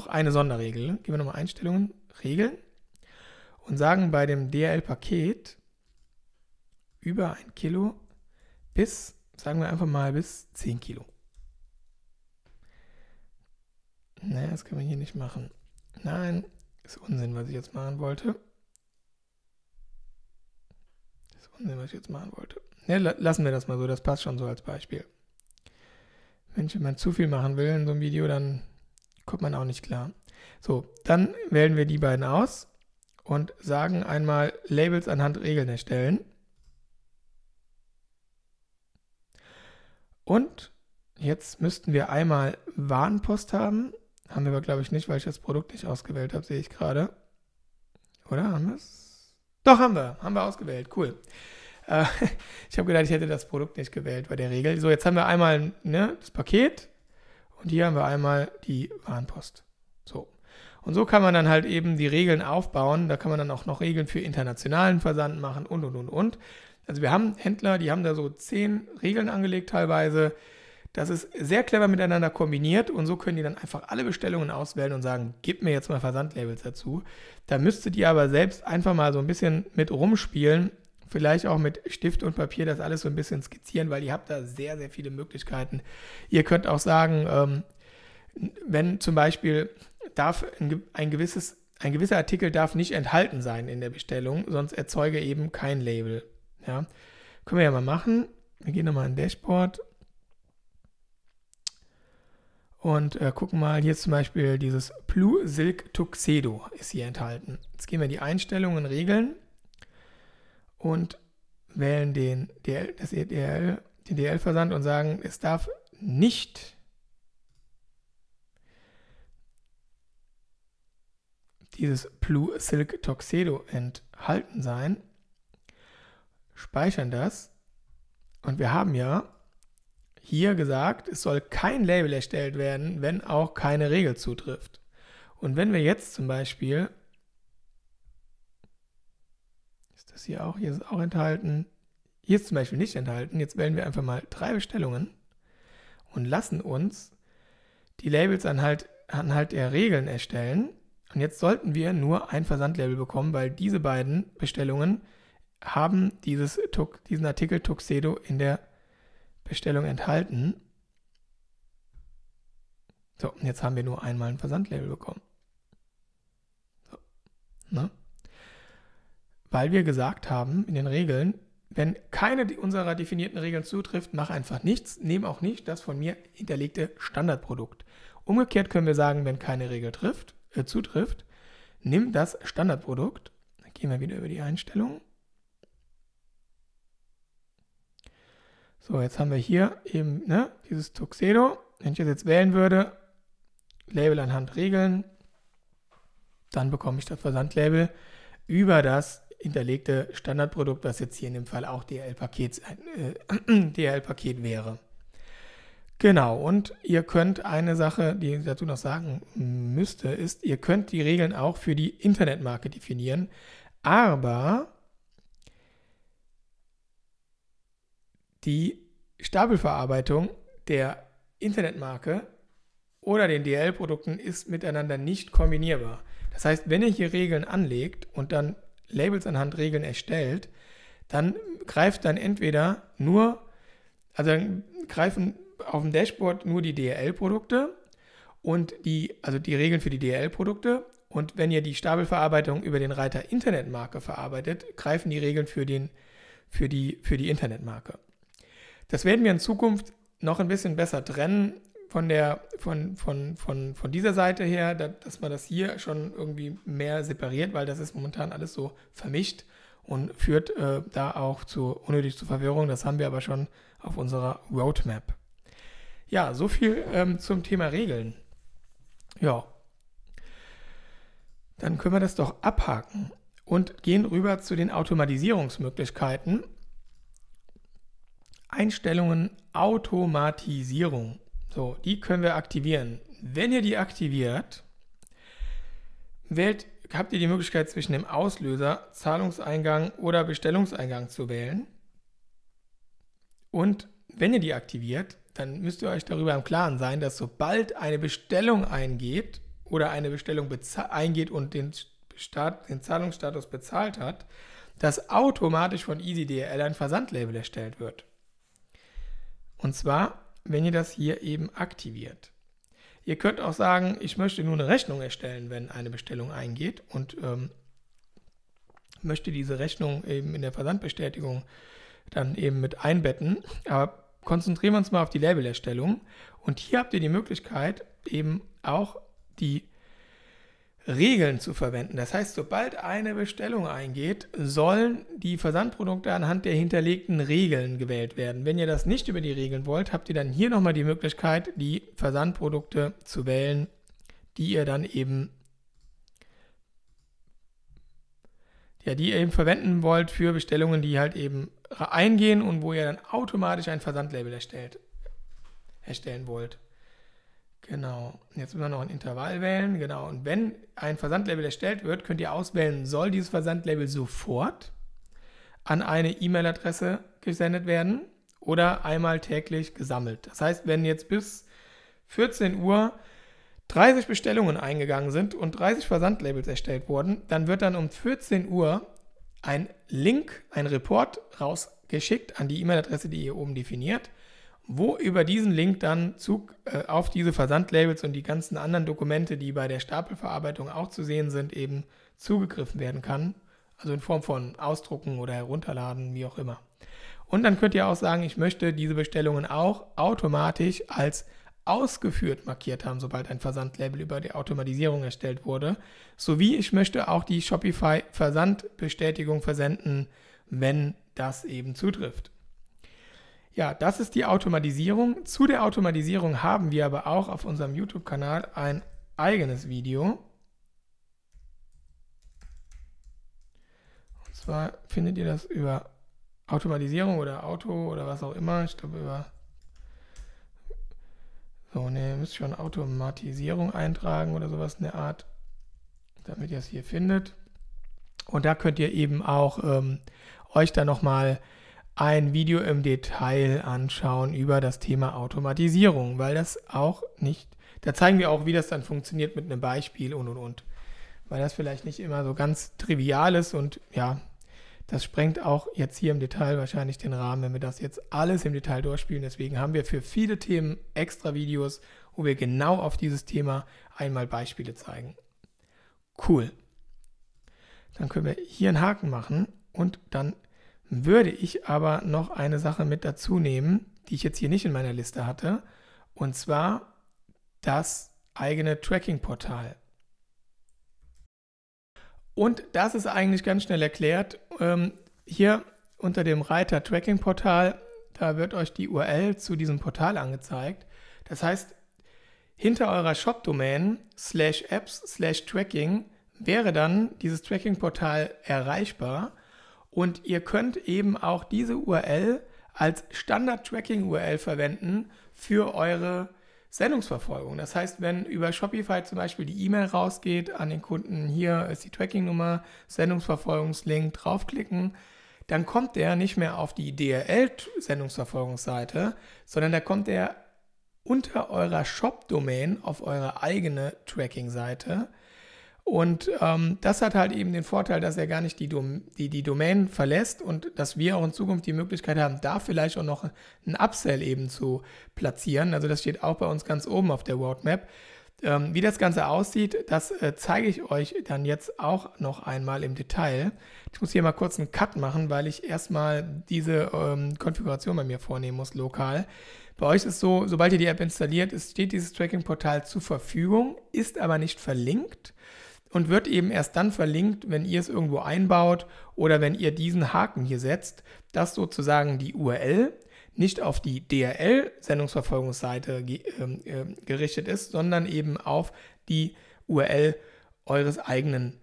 eine Sonderregel. Gehen wir nochmal Einstellungen, Regeln und sagen bei dem DHL-Paket über 1 Kilo bis, sagen wir einfach mal, bis 10 Kilo. Naja, das können wir hier nicht machen. Nein, ist Unsinn, was ich jetzt machen wollte. Das ist Unsinn, was ich jetzt machen wollte. Ja, lassen wir das mal so, das passt schon so als Beispiel. Wenn man zu viel machen will in so einem Video, dann kommt man auch nicht klar. So, dann wählen wir die beiden aus und sagen einmal Labels anhand Regeln erstellen. Und Jetzt müssten wir einmal Warenpost haben. Haben wir aber, glaube ich, nicht, weil ich das Produkt nicht ausgewählt habe, sehe ich gerade. Oder haben wir es? Doch, haben wir. Haben wir ausgewählt. Cool. Ich habe gedacht, ich hätte das Produkt nicht gewählt bei der Regel. So, jetzt haben wir einmal das Paket und hier haben wir einmal die Warenpost. So. Und so kann man dann halt eben die Regeln aufbauen. Da kann man dann auch noch Regeln für internationalen Versand machen und. Also wir haben Händler, die haben da so 10 Regeln angelegt teilweise. Das ist sehr clever miteinander kombiniert und so können die dann einfach alle Bestellungen auswählen und sagen, gib mir jetzt mal Versandlabels dazu. Da müsstet ihr aber selbst einfach mal so ein bisschen mit rumspielen, vielleicht auch mit Stift und Papier das alles so ein bisschen skizzieren, weil ihr habt da sehr, sehr viele Möglichkeiten. Ihr könnt auch sagen, wenn zum Beispiel darf ein gewisser Artikel darf nicht enthalten sein in der Bestellung, sonst erzeuge eben kein Label. Ja? Können wir ja mal machen. Wir gehen nochmal in Dashboard. Und gucken mal, hier ist zum Beispiel dieses Blue Silk Tuxedo ist hier enthalten. Jetzt gehen wir in die Einstellungen, Regeln und wählen den DHL-Versand und sagen, es darf nicht dieses Blue Silk Tuxedo enthalten sein. Speichern das und wir haben ja hier gesagt, es soll kein Label erstellt werden, wenn auch keine Regel zutrifft. Und wenn wir jetzt zum Beispiel, ist das hier ist es auch enthalten, hier ist zum Beispiel nicht enthalten, jetzt wählen wir einfach mal 3 Bestellungen und lassen uns die Labels anhand der Regeln erstellen. Und jetzt sollten wir nur ein Versandlabel bekommen, weil diese beiden Bestellungen haben diesen Artikel Tuxedo in der Bestellung enthalten. So, und jetzt haben wir nur einmal ein Versandlabel bekommen. So, ne? Weil wir gesagt haben in den Regeln, wenn keine unserer definierten Regeln zutrifft, mach einfach nichts, nehm auch nicht das von mir hinterlegte Standardprodukt. Umgekehrt können wir sagen, wenn keine Regel zutrifft, nimm das Standardprodukt. Dann gehen wir wieder über die Einstellungen. So, jetzt haben wir hier eben dieses Tuxedo. Wenn ich das jetzt wählen würde, Label anhand Regeln, dann bekomme ich das Versandlabel über das hinterlegte Standardprodukt, was jetzt hier in dem Fall auch DHL-Paket wäre. Genau, und ihr könnt eine Sache, die ich dazu noch sagen müsste, ist, ihr könnt die Regeln auch für die Internetmarke definieren, aber die Stapelverarbeitung der Internetmarke oder den DHL-Produkten ist miteinander nicht kombinierbar. Das heißt, wenn ihr hier Regeln anlegt und dann Labels anhand Regeln erstellt, dann greifen auf dem Dashboard nur die DHL-Produkte und die Regeln für die DHL-Produkte. Und wenn ihr die Stapelverarbeitung über den Reiter Internetmarke verarbeitet, greifen die Regeln für die Internetmarke. Das werden wir in Zukunft noch ein bisschen besser trennen von dieser Seite her, dass man das hier schon irgendwie mehr separiert, weil das ist momentan alles so vermischt und führt da auch unnötig zu Verwirrung. Das haben wir aber schon auf unserer Roadmap. Ja, so viel zum Thema Regeln. Ja, dann können wir das doch abhaken und gehen rüber zu den Automatisierungsmöglichkeiten. Einstellungen Automatisierung. So, die können wir aktivieren. Wenn ihr die aktiviert, habt ihr die Möglichkeit zwischen dem Auslöser, Zahlungseingang oder Bestellungseingang zu wählen. Und wenn ihr die aktiviert, dann müsst ihr euch darüber im Klaren sein, dass sobald eine Bestellung eingeht oder eine Bestellung eingeht und den Zahlungsstatus bezahlt hat, dass automatisch von EasyDHL ein Versandlabel erstellt wird. Und zwar, wenn ihr das hier eben aktiviert. Ihr könnt auch sagen, ich möchte nur eine Rechnung erstellen, wenn eine Bestellung eingeht und möchte diese Rechnung eben in der Versandbestätigung dann eben mit einbetten. Aber konzentrieren wir uns mal auf die Labelerstellung. Und hier habt ihr die Möglichkeit, eben auch die Regeln zu verwenden. Das heißt, sobald eine Bestellung eingeht, sollen die Versandprodukte anhand der hinterlegten Regeln gewählt werden. Wenn ihr das nicht über die Regeln wollt, habt ihr dann hier nochmal die Möglichkeit, die Versandprodukte zu wählen, die ihr dann eben verwenden wollt für Bestellungen, die halt eben eingehen und wo ihr dann automatisch ein Versandlabel erstellen wollt. Genau, jetzt müssen wir noch ein Intervall wählen. Genau, und wenn ein Versandlabel erstellt wird, könnt ihr auswählen, soll dieses Versandlabel sofort an eine E-Mail-Adresse gesendet werden oder einmal täglich gesammelt. Das heißt, wenn jetzt bis 14 Uhr 30 Bestellungen eingegangen sind und 30 Versandlabels erstellt wurden, dann wird dann um 14 Uhr ein Link, ein Report rausgeschickt an die E-Mail-Adresse, die ihr oben definiert, wo über diesen Link dann auf diese Versandlabels und die ganzen anderen Dokumente, die bei der Stapelverarbeitung auch zu sehen sind, eben zugegriffen werden kann. Also in Form von Ausdrucken oder Herunterladen, wie auch immer. Und dann könnt ihr auch sagen, ich möchte diese Bestellungen auch automatisch als ausgeführt markiert haben, sobald ein Versandlabel über die Automatisierung erstellt wurde. Sowie ich möchte auch die Shopify-Versandbestätigung versenden, wenn das eben zutrifft. Ja, das ist die Automatisierung. Zu der Automatisierung haben wir aber auch auf unserem YouTube-Kanal ein eigenes Video. Und zwar findet ihr das über Automatisierung oder Auto oder was auch immer. Ich glaube über... So, ne, ihr müsst schon Automatisierung eintragen oder sowas in der Art, damit ihr es hier findet. Und da könnt ihr eben auch euch dann nochmal ein Video im Detail anschauen über das Thema Automatisierung, weil das auch nicht, da zeigen wir auch, wie das dann funktioniert mit einem Beispiel und. Weil das vielleicht nicht immer so ganz trivial ist und ja, das sprengt auch jetzt hier im Detail wahrscheinlich den Rahmen, wenn wir das jetzt alles im Detail durchspielen. Deswegen haben wir für viele Themen extra Videos, wo wir genau auf dieses Thema einmal Beispiele zeigen. Cool. Dann können wir hier einen Haken machen und dann würde ich aber noch eine Sache mit dazu nehmen, die ich jetzt hier nicht in meiner Liste hatte, und zwar das eigene Tracking-Portal. Und das ist eigentlich ganz schnell erklärt. Hier unter dem Reiter Tracking-Portal, da wird euch die URL zu diesem Portal angezeigt. Das heißt, hinter eurer Shop-Domain /apps/tracking wäre dann dieses Tracking-Portal erreichbar. Und ihr könnt eben auch diese URL als Standard-Tracking-URL verwenden für eure Sendungsverfolgung. Das heißt, wenn über Shopify zum Beispiel die E-Mail rausgeht an den Kunden, hier ist die Tracking-Nummer, Sendungsverfolgungslink, draufklicken, dann kommt der nicht mehr auf die DRL-Sendungsverfolgungsseite, sondern da kommt der unter eurer Shop-Domain auf eure eigene Tracking-Seite. Und das hat halt eben den Vorteil, dass er gar nicht die Domain verlässt und dass wir auch in Zukunft die Möglichkeit haben, da vielleicht auch noch einen Upsell eben zu platzieren. Also das steht auch bei uns ganz oben auf der Roadmap. Wie das Ganze aussieht, das zeige ich euch dann jetzt auch noch einmal im Detail. Ich muss hier mal kurz einen Cut machen, weil ich erstmal diese Konfiguration bei mir vornehmen muss, lokal. Bei euch ist es so, sobald ihr die App installiert, steht dieses Tracking-Portal zur Verfügung, ist aber nicht verlinkt. Und wird eben erst dann verlinkt, wenn ihr es irgendwo einbaut oder wenn ihr diesen Haken hier setzt, dass sozusagen die URL nicht auf die DRL-Sendungsverfolgungsseite gerichtet ist, sondern eben auf die URL eurer eigenen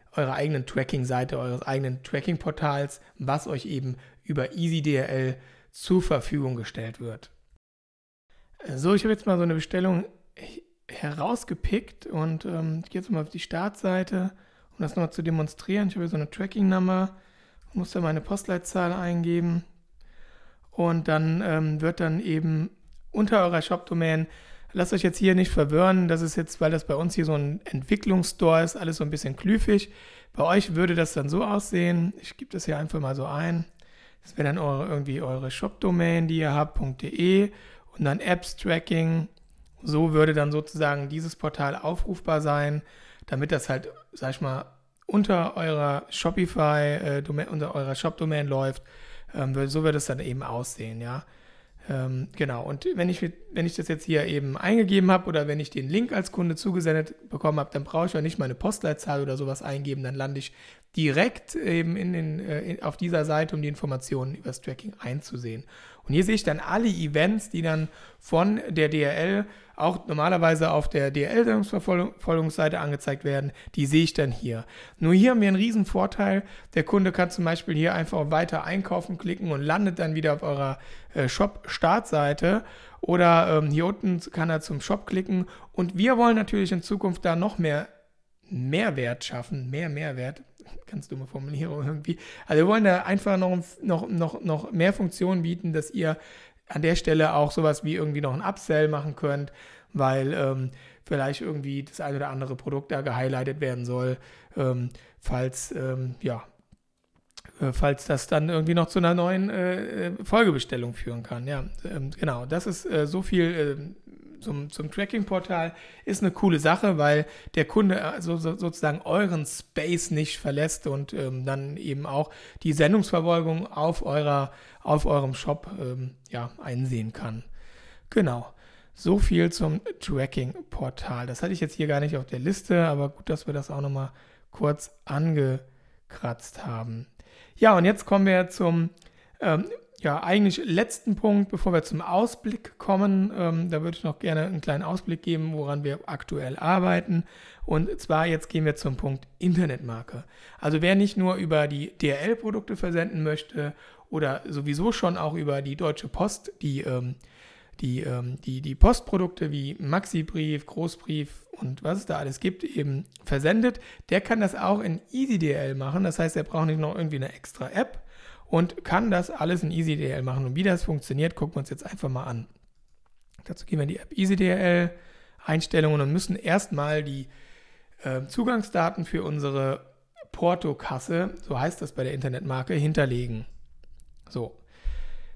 Tracking-Seite, eures eigenen Tracking-Portals, was euch eben über EasyDRL zur Verfügung gestellt wird. So, ich habe jetzt mal so eine Bestellung herausgepickt und ich gehe jetzt mal auf die Startseite, um das nochmal zu demonstrieren. Ich habe hier so eine Tracking-Nummer, muss da meine Postleitzahl eingeben und dann wird dann eben unter eurer Shop-Domain, lasst euch jetzt hier nicht verwirren, das ist jetzt, weil das bei uns hier so ein Entwicklungsstore ist, alles so ein bisschen klüfig. Bei euch würde das dann so aussehen, ich gebe das hier einfach mal so ein, das wäre dann irgendwie eure Shop-Domain, die ihr habt, .de und dann Apps-Tracking. So würde dann sozusagen dieses Portal aufrufbar sein, damit das halt, sag ich mal, unter eurer Shopify, unter eurer Shop-Domain läuft. So wird es dann eben aussehen, ja. Genau, und wenn ich das jetzt hier eben eingegeben habe oder wenn ich den Link als Kunde zugesendet bekommen habe, dann brauche ich auch nicht meine Postleitzahl oder sowas eingeben, dann lande ich direkt eben auf dieser Seite, um die Informationen über das Tracking einzusehen. Und hier sehe ich dann alle Events, die dann von der DRL auch normalerweise auf der DRL-Sendungsverfolgungsseite angezeigt werden, die sehe ich dann hier. Nur hier haben wir einen riesen Vorteil. Der Kunde kann zum Beispiel hier einfach auf Weiter einkaufen klicken und landet dann wieder auf eurer Shop-Startseite. Oder hier unten kann er zum Shop klicken. Und wir wollen natürlich in Zukunft da noch mehr Mehrwert schaffen, mehr Mehrwert, ganz dumme Formulierung irgendwie. Also wir wollen da einfach noch mehr Funktionen bieten, dass ihr an der Stelle auch sowas wie irgendwie noch ein Upsell machen könnt, weil vielleicht irgendwie das ein oder andere Produkt da gehighlightet werden soll, falls das dann irgendwie noch zu einer neuen Folgebestellung führen kann. Ja, genau, das ist so viel zum Tracking-Portal, ist eine coole Sache, weil der Kunde sozusagen euren Space nicht verlässt und dann eben auch die Sendungsverfolgung auf eurem Shop einsehen kann. Genau, so viel zum Tracking-Portal. Das hatte ich jetzt hier gar nicht auf der Liste, aber gut, dass wir das auch nochmal kurz angekratzt haben. Ja, und jetzt kommen wir zum eigentlich letzten Punkt, bevor wir zum Ausblick kommen. Da würde ich noch gerne einen kleinen Ausblick geben, woran wir aktuell arbeiten. Und zwar jetzt gehen wir zum Punkt Internetmarke. Also wer nicht nur über die DRL-Produkte versenden möchte oder sowieso schon auch über die Deutsche Post, die Postprodukte wie Maxi-Brief, Großbrief und was es da alles gibt, eben versendet, der kann das auch in EasyDRL machen. Das heißt, er braucht nicht noch irgendwie eine extra App und kann das alles in EasyDRL machen. Und wie das funktioniert, gucken wir uns jetzt einfach mal an. Dazu gehen wir in die App EasyDRL, Einstellungen und müssen erstmal die Zugangsdaten für unsere Portokasse, so heißt das bei der Internetmarke, hinterlegen. So.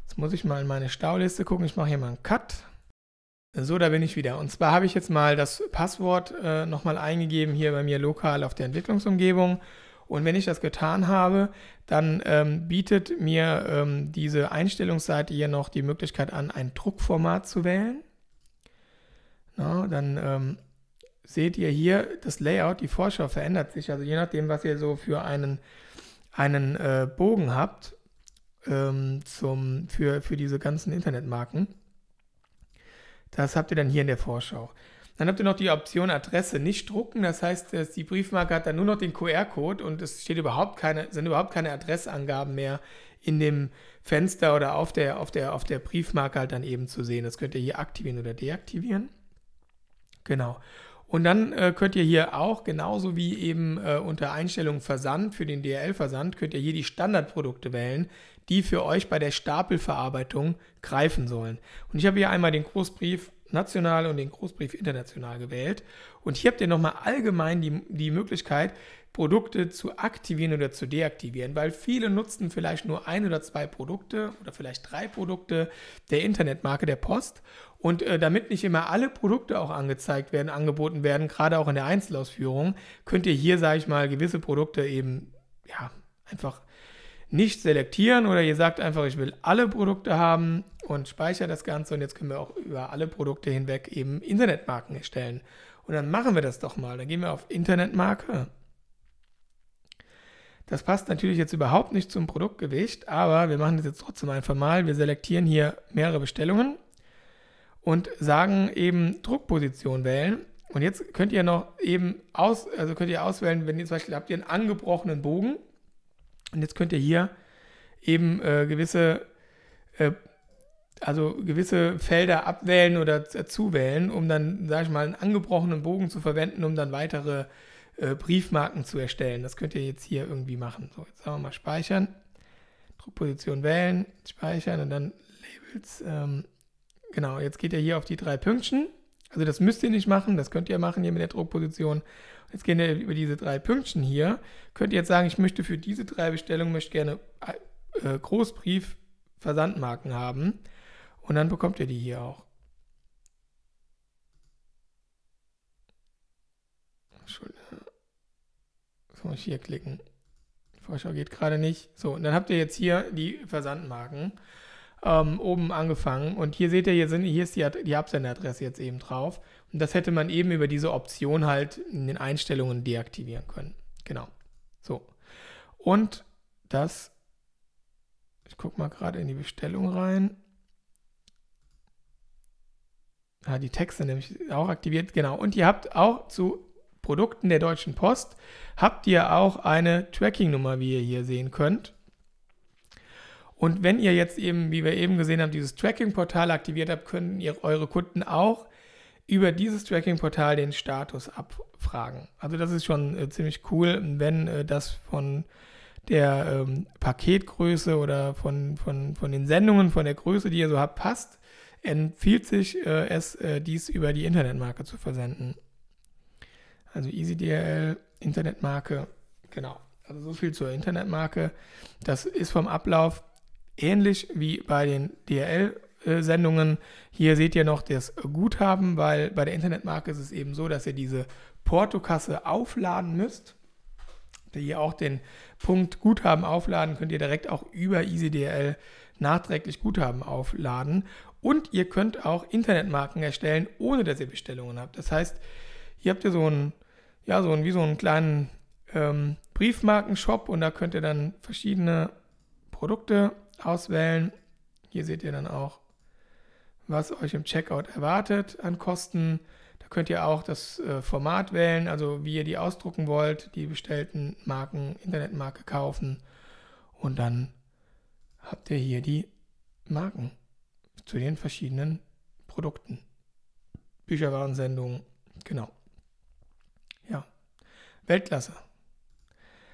Jetzt muss ich mal in meine Stauliste gucken. Ich mache hier mal einen Cut. So, da bin ich wieder. Und zwar habe ich jetzt mal das Passwort nochmal eingegeben hier bei mir lokal auf der Entwicklungsumgebung. Und wenn ich das getan habe, dann bietet mir diese Einstellungsseite hier noch die Möglichkeit an, ein Druckformat zu wählen. Na, dann seht ihr hier das Layout, die Vorschau verändert sich. Also je nachdem, was ihr so für einen Bogen habt, für diese ganzen Internetmarken. Das habt ihr dann hier in der Vorschau. Dann habt ihr noch die Option Adresse nicht drucken. Das heißt, die Briefmarke hat dann nur noch den QR-Code und es sind überhaupt keine Adressangaben mehr in dem Fenster oder auf der Briefmarke halt dann eben zu sehen. Das könnt ihr hier aktivieren oder deaktivieren. Genau. Und dann könnt ihr hier auch, genauso wie eben unter Einstellungen Versand, für den DHL-Versand, könnt ihr hier die Standardprodukte wählen, die für euch bei der Stapelverarbeitung greifen sollen. Und ich habe hier einmal den Großbrief national und den Großbrief international gewählt. Und hier habt ihr nochmal allgemein die Möglichkeit, Produkte zu aktivieren oder zu deaktivieren, weil viele nutzen vielleicht nur 1 oder 2 Produkte oder vielleicht 3 Produkte der Internetmarke der Post. Und damit nicht immer alle Produkte auch angezeigt werden, angeboten werden, gerade auch in der Einzelausführung, könnt ihr hier, sage ich mal, gewisse Produkte eben einfach nicht selektieren oder ihr sagt einfach, ich will alle Produkte haben und speichere das Ganze und jetzt können wir auch über alle Produkte hinweg eben Internetmarken erstellen. Und dann machen wir das doch mal. Dann gehen wir auf Internetmarke. Das passt natürlich jetzt überhaupt nicht zum Produktgewicht, aber wir machen das jetzt trotzdem einfach mal. Wir selektieren hier mehrere Bestellungen und sagen eben Druckposition wählen. Und jetzt könnt ihr noch eben auswählen, wenn ihr zum Beispiel habt ihr einen angebrochenen Bogen. Und jetzt könnt ihr hier eben gewisse Felder abwählen oder zuwählen, um dann, sage ich mal, einen angebrochenen Bogen zu verwenden, um dann weitere Briefmarken zu erstellen. Das könnt ihr jetzt hier irgendwie machen. So, jetzt sagen wir mal speichern, Druckposition wählen, speichern und dann Labels. Genau, jetzt geht ihr hier auf die 3 Pünktchen. Also das müsst ihr nicht machen, das könnt ihr machen hier mit der Druckposition. Jetzt gehen wir über diese 3 Pünktchen hier. Könnt ihr jetzt sagen, ich möchte für diese 3 Bestellungen gerne Großbrief Versandmarken haben. Und dann bekommt ihr die hier auch. Das muss ich hier klicken. Die Vorschau geht gerade nicht. So, und dann habt ihr jetzt hier die Versandmarken. oben angefangen. Und hier seht ihr, hier ist die Absenderadresse jetzt eben drauf. Und das hätte man eben über diese Option halt in den Einstellungen deaktivieren können. Genau. So. Und das, ich gucke mal gerade in die Bestellung rein. Die Texte nämlich auch aktiviert, genau. Und ihr habt auch zu Produkten der Deutschen Post, habt ihr auch eine Tracking-Nummer, wie ihr hier sehen könnt. Und wenn ihr jetzt eben, wie wir eben gesehen haben, dieses Tracking-Portal aktiviert habt, können eure Kunden auch über dieses Tracking-Portal den Status abfragen. Also das ist schon ziemlich cool, wenn das von der Paketgröße oder von den Sendungen, von der Größe, die ihr so habt, passt, empfiehlt sich dies über die Internetmarke zu versenden. Also EasyDHL, Internetmarke, genau. Also so viel zur Internetmarke. Das ist vom Ablauf ähnlich wie bei den DHL-Sendungen. Hier seht ihr noch das Guthaben, weil bei der Internetmarke ist es eben so, dass ihr diese Portokasse aufladen müsst. Hier auch den Punkt Guthaben aufladen, könnt ihr direkt auch über EasyDHL nachträglich Guthaben aufladen. Und ihr könnt auch Internetmarken erstellen, ohne dass ihr Bestellungen habt. Das heißt, hier habt ihr so einen kleinen Briefmarkenshop und da könnt ihr dann verschiedene Produkte auswählen. Hier seht ihr dann auch, was euch im Checkout erwartet an Kosten. Da könnt ihr auch das Format wählen, also wie ihr die ausdrucken wollt, die bestellten Marken, Internetmarke kaufen. Und dann habt ihr hier die Marken zu den verschiedenen Produkten. Bücherwarensendungen, genau. Ja, Weltklasse.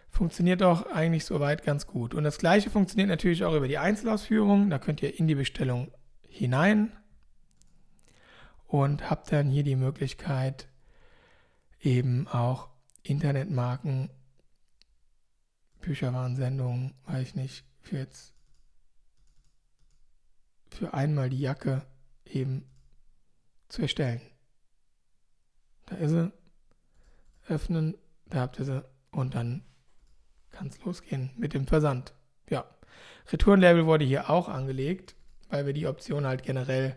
Funktioniert auch eigentlich soweit ganz gut. Und das gleiche funktioniert natürlich auch über die Einzelausführung. Da könnt ihr in die Bestellung hinein und habt dann hier die Möglichkeit, eben auch Internetmarken, Bücherwarensendungen, weiß ich nicht, für einmal die Jacke eben zu erstellen. Da ist sie, öffnen, da habt ihr sie und dann kann es losgehen mit dem Versand. Ja, Retourenlabel wurde hier auch angelegt, weil wir die Option halt generell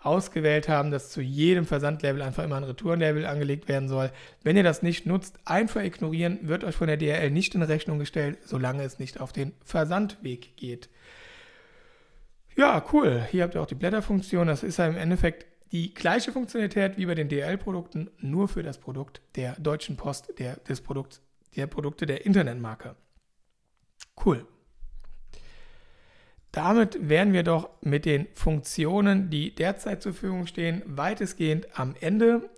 ausgewählt haben, dass zu jedem Versandlabel einfach immer ein Retourenlabel angelegt werden soll. Wenn ihr das nicht nutzt, einfach ignorieren, wird euch von der DHL nicht in Rechnung gestellt, solange es nicht auf den Versandweg geht. Ja, cool. Hier habt ihr auch die Blätterfunktion. Das ist ja im Endeffekt die gleiche Funktionalität wie bei den DHL-Produkten, nur für das Produkt der Deutschen Post, der Produkte der Internetmarke. Cool. Damit wären wir doch mit den Funktionen, die derzeit zur Verfügung stehen, weitestgehend am Ende.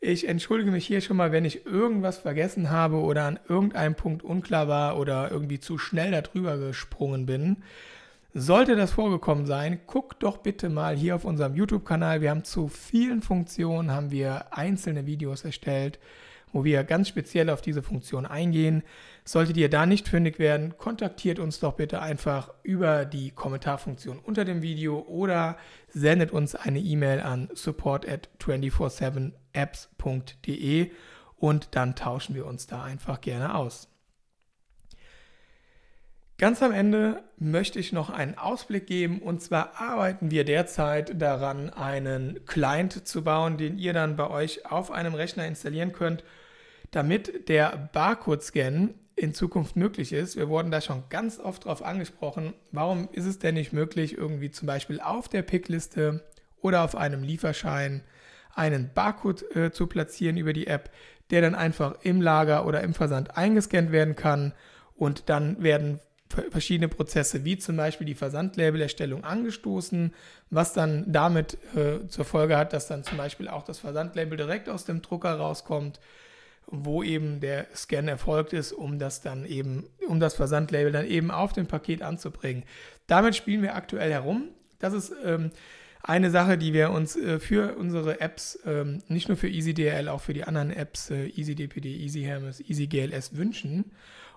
Ich entschuldige mich hier schon mal, wenn ich irgendwas vergessen habe oder an irgendeinem Punkt unklar war oder irgendwie zu schnell darüber gesprungen bin. Sollte das vorgekommen sein, guckt doch bitte mal hier auf unserem YouTube-Kanal. Wir haben zu vielen Funktionen einzelne Videos erstellt, wo wir ganz speziell auf diese Funktion eingehen. Solltet ihr da nicht fündig werden, kontaktiert uns doch bitte einfach über die Kommentarfunktion unter dem Video oder sendet uns eine E-Mail an support@247apps.de und dann tauschen wir uns da einfach gerne aus. Ganz am Ende möchte ich noch einen Ausblick geben, und zwar arbeiten wir derzeit daran, einen Client zu bauen, den ihr dann bei euch auf einem Rechner installieren könnt, damit der Barcode-Scan in Zukunft möglich ist. Wir wurden da schon ganz oft drauf angesprochen, warum ist es denn nicht möglich, irgendwie zum Beispiel auf der Pickliste oder auf einem Lieferschein einen Barcode zu platzieren über die App, der dann einfach im Lager oder im Versand eingescannt werden kann und dann werden verschiedene Prozesse, wie zum Beispiel die Versandlabelerstellung, angestoßen, was dann damit zur Folge hat, dass dann zum Beispiel auch das Versandlabel direkt aus dem Drucker rauskommt, wo eben der Scan erfolgt ist, um das Versandlabel dann eben auf dem Paket anzubringen. Damit spielen wir aktuell herum. Das ist eine Sache, die wir uns für unsere Apps, nicht nur für EasyDHL, auch für die anderen Apps, EasyDPD, EasyHermes, EasyGLS wünschen.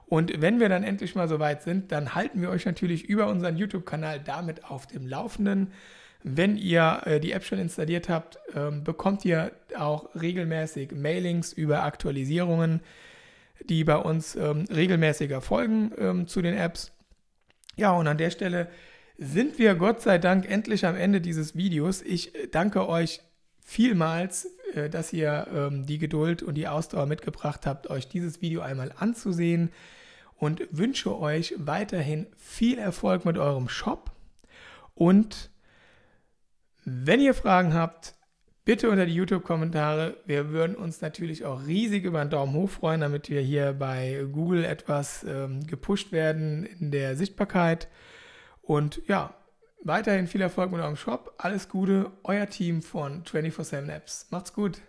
Und wenn wir dann endlich mal soweit sind, dann halten wir euch natürlich über unseren YouTube-Kanal damit auf dem Laufenden. Wenn ihr die App schon installiert habt, bekommt ihr auch regelmäßig Mailings über Aktualisierungen, die bei uns regelmäßig erfolgen zu den Apps. Ja, und an der Stelle sind wir Gott sei Dank endlich am Ende dieses Videos. Ich danke euch vielmals, dass ihr die Geduld und die Ausdauer mitgebracht habt, euch dieses Video einmal anzusehen und wünsche euch weiterhin viel Erfolg mit eurem Shop. Und wenn ihr Fragen habt, bitte unter die YouTube-Kommentare. Wir würden uns natürlich auch riesig über einen Daumen hoch freuen, damit wir hier bei Google etwas gepusht werden in der Sichtbarkeit. Und ja, weiterhin viel Erfolg mit eurem Shop. Alles Gute, euer Team von 24/7 Apps. Macht's gut.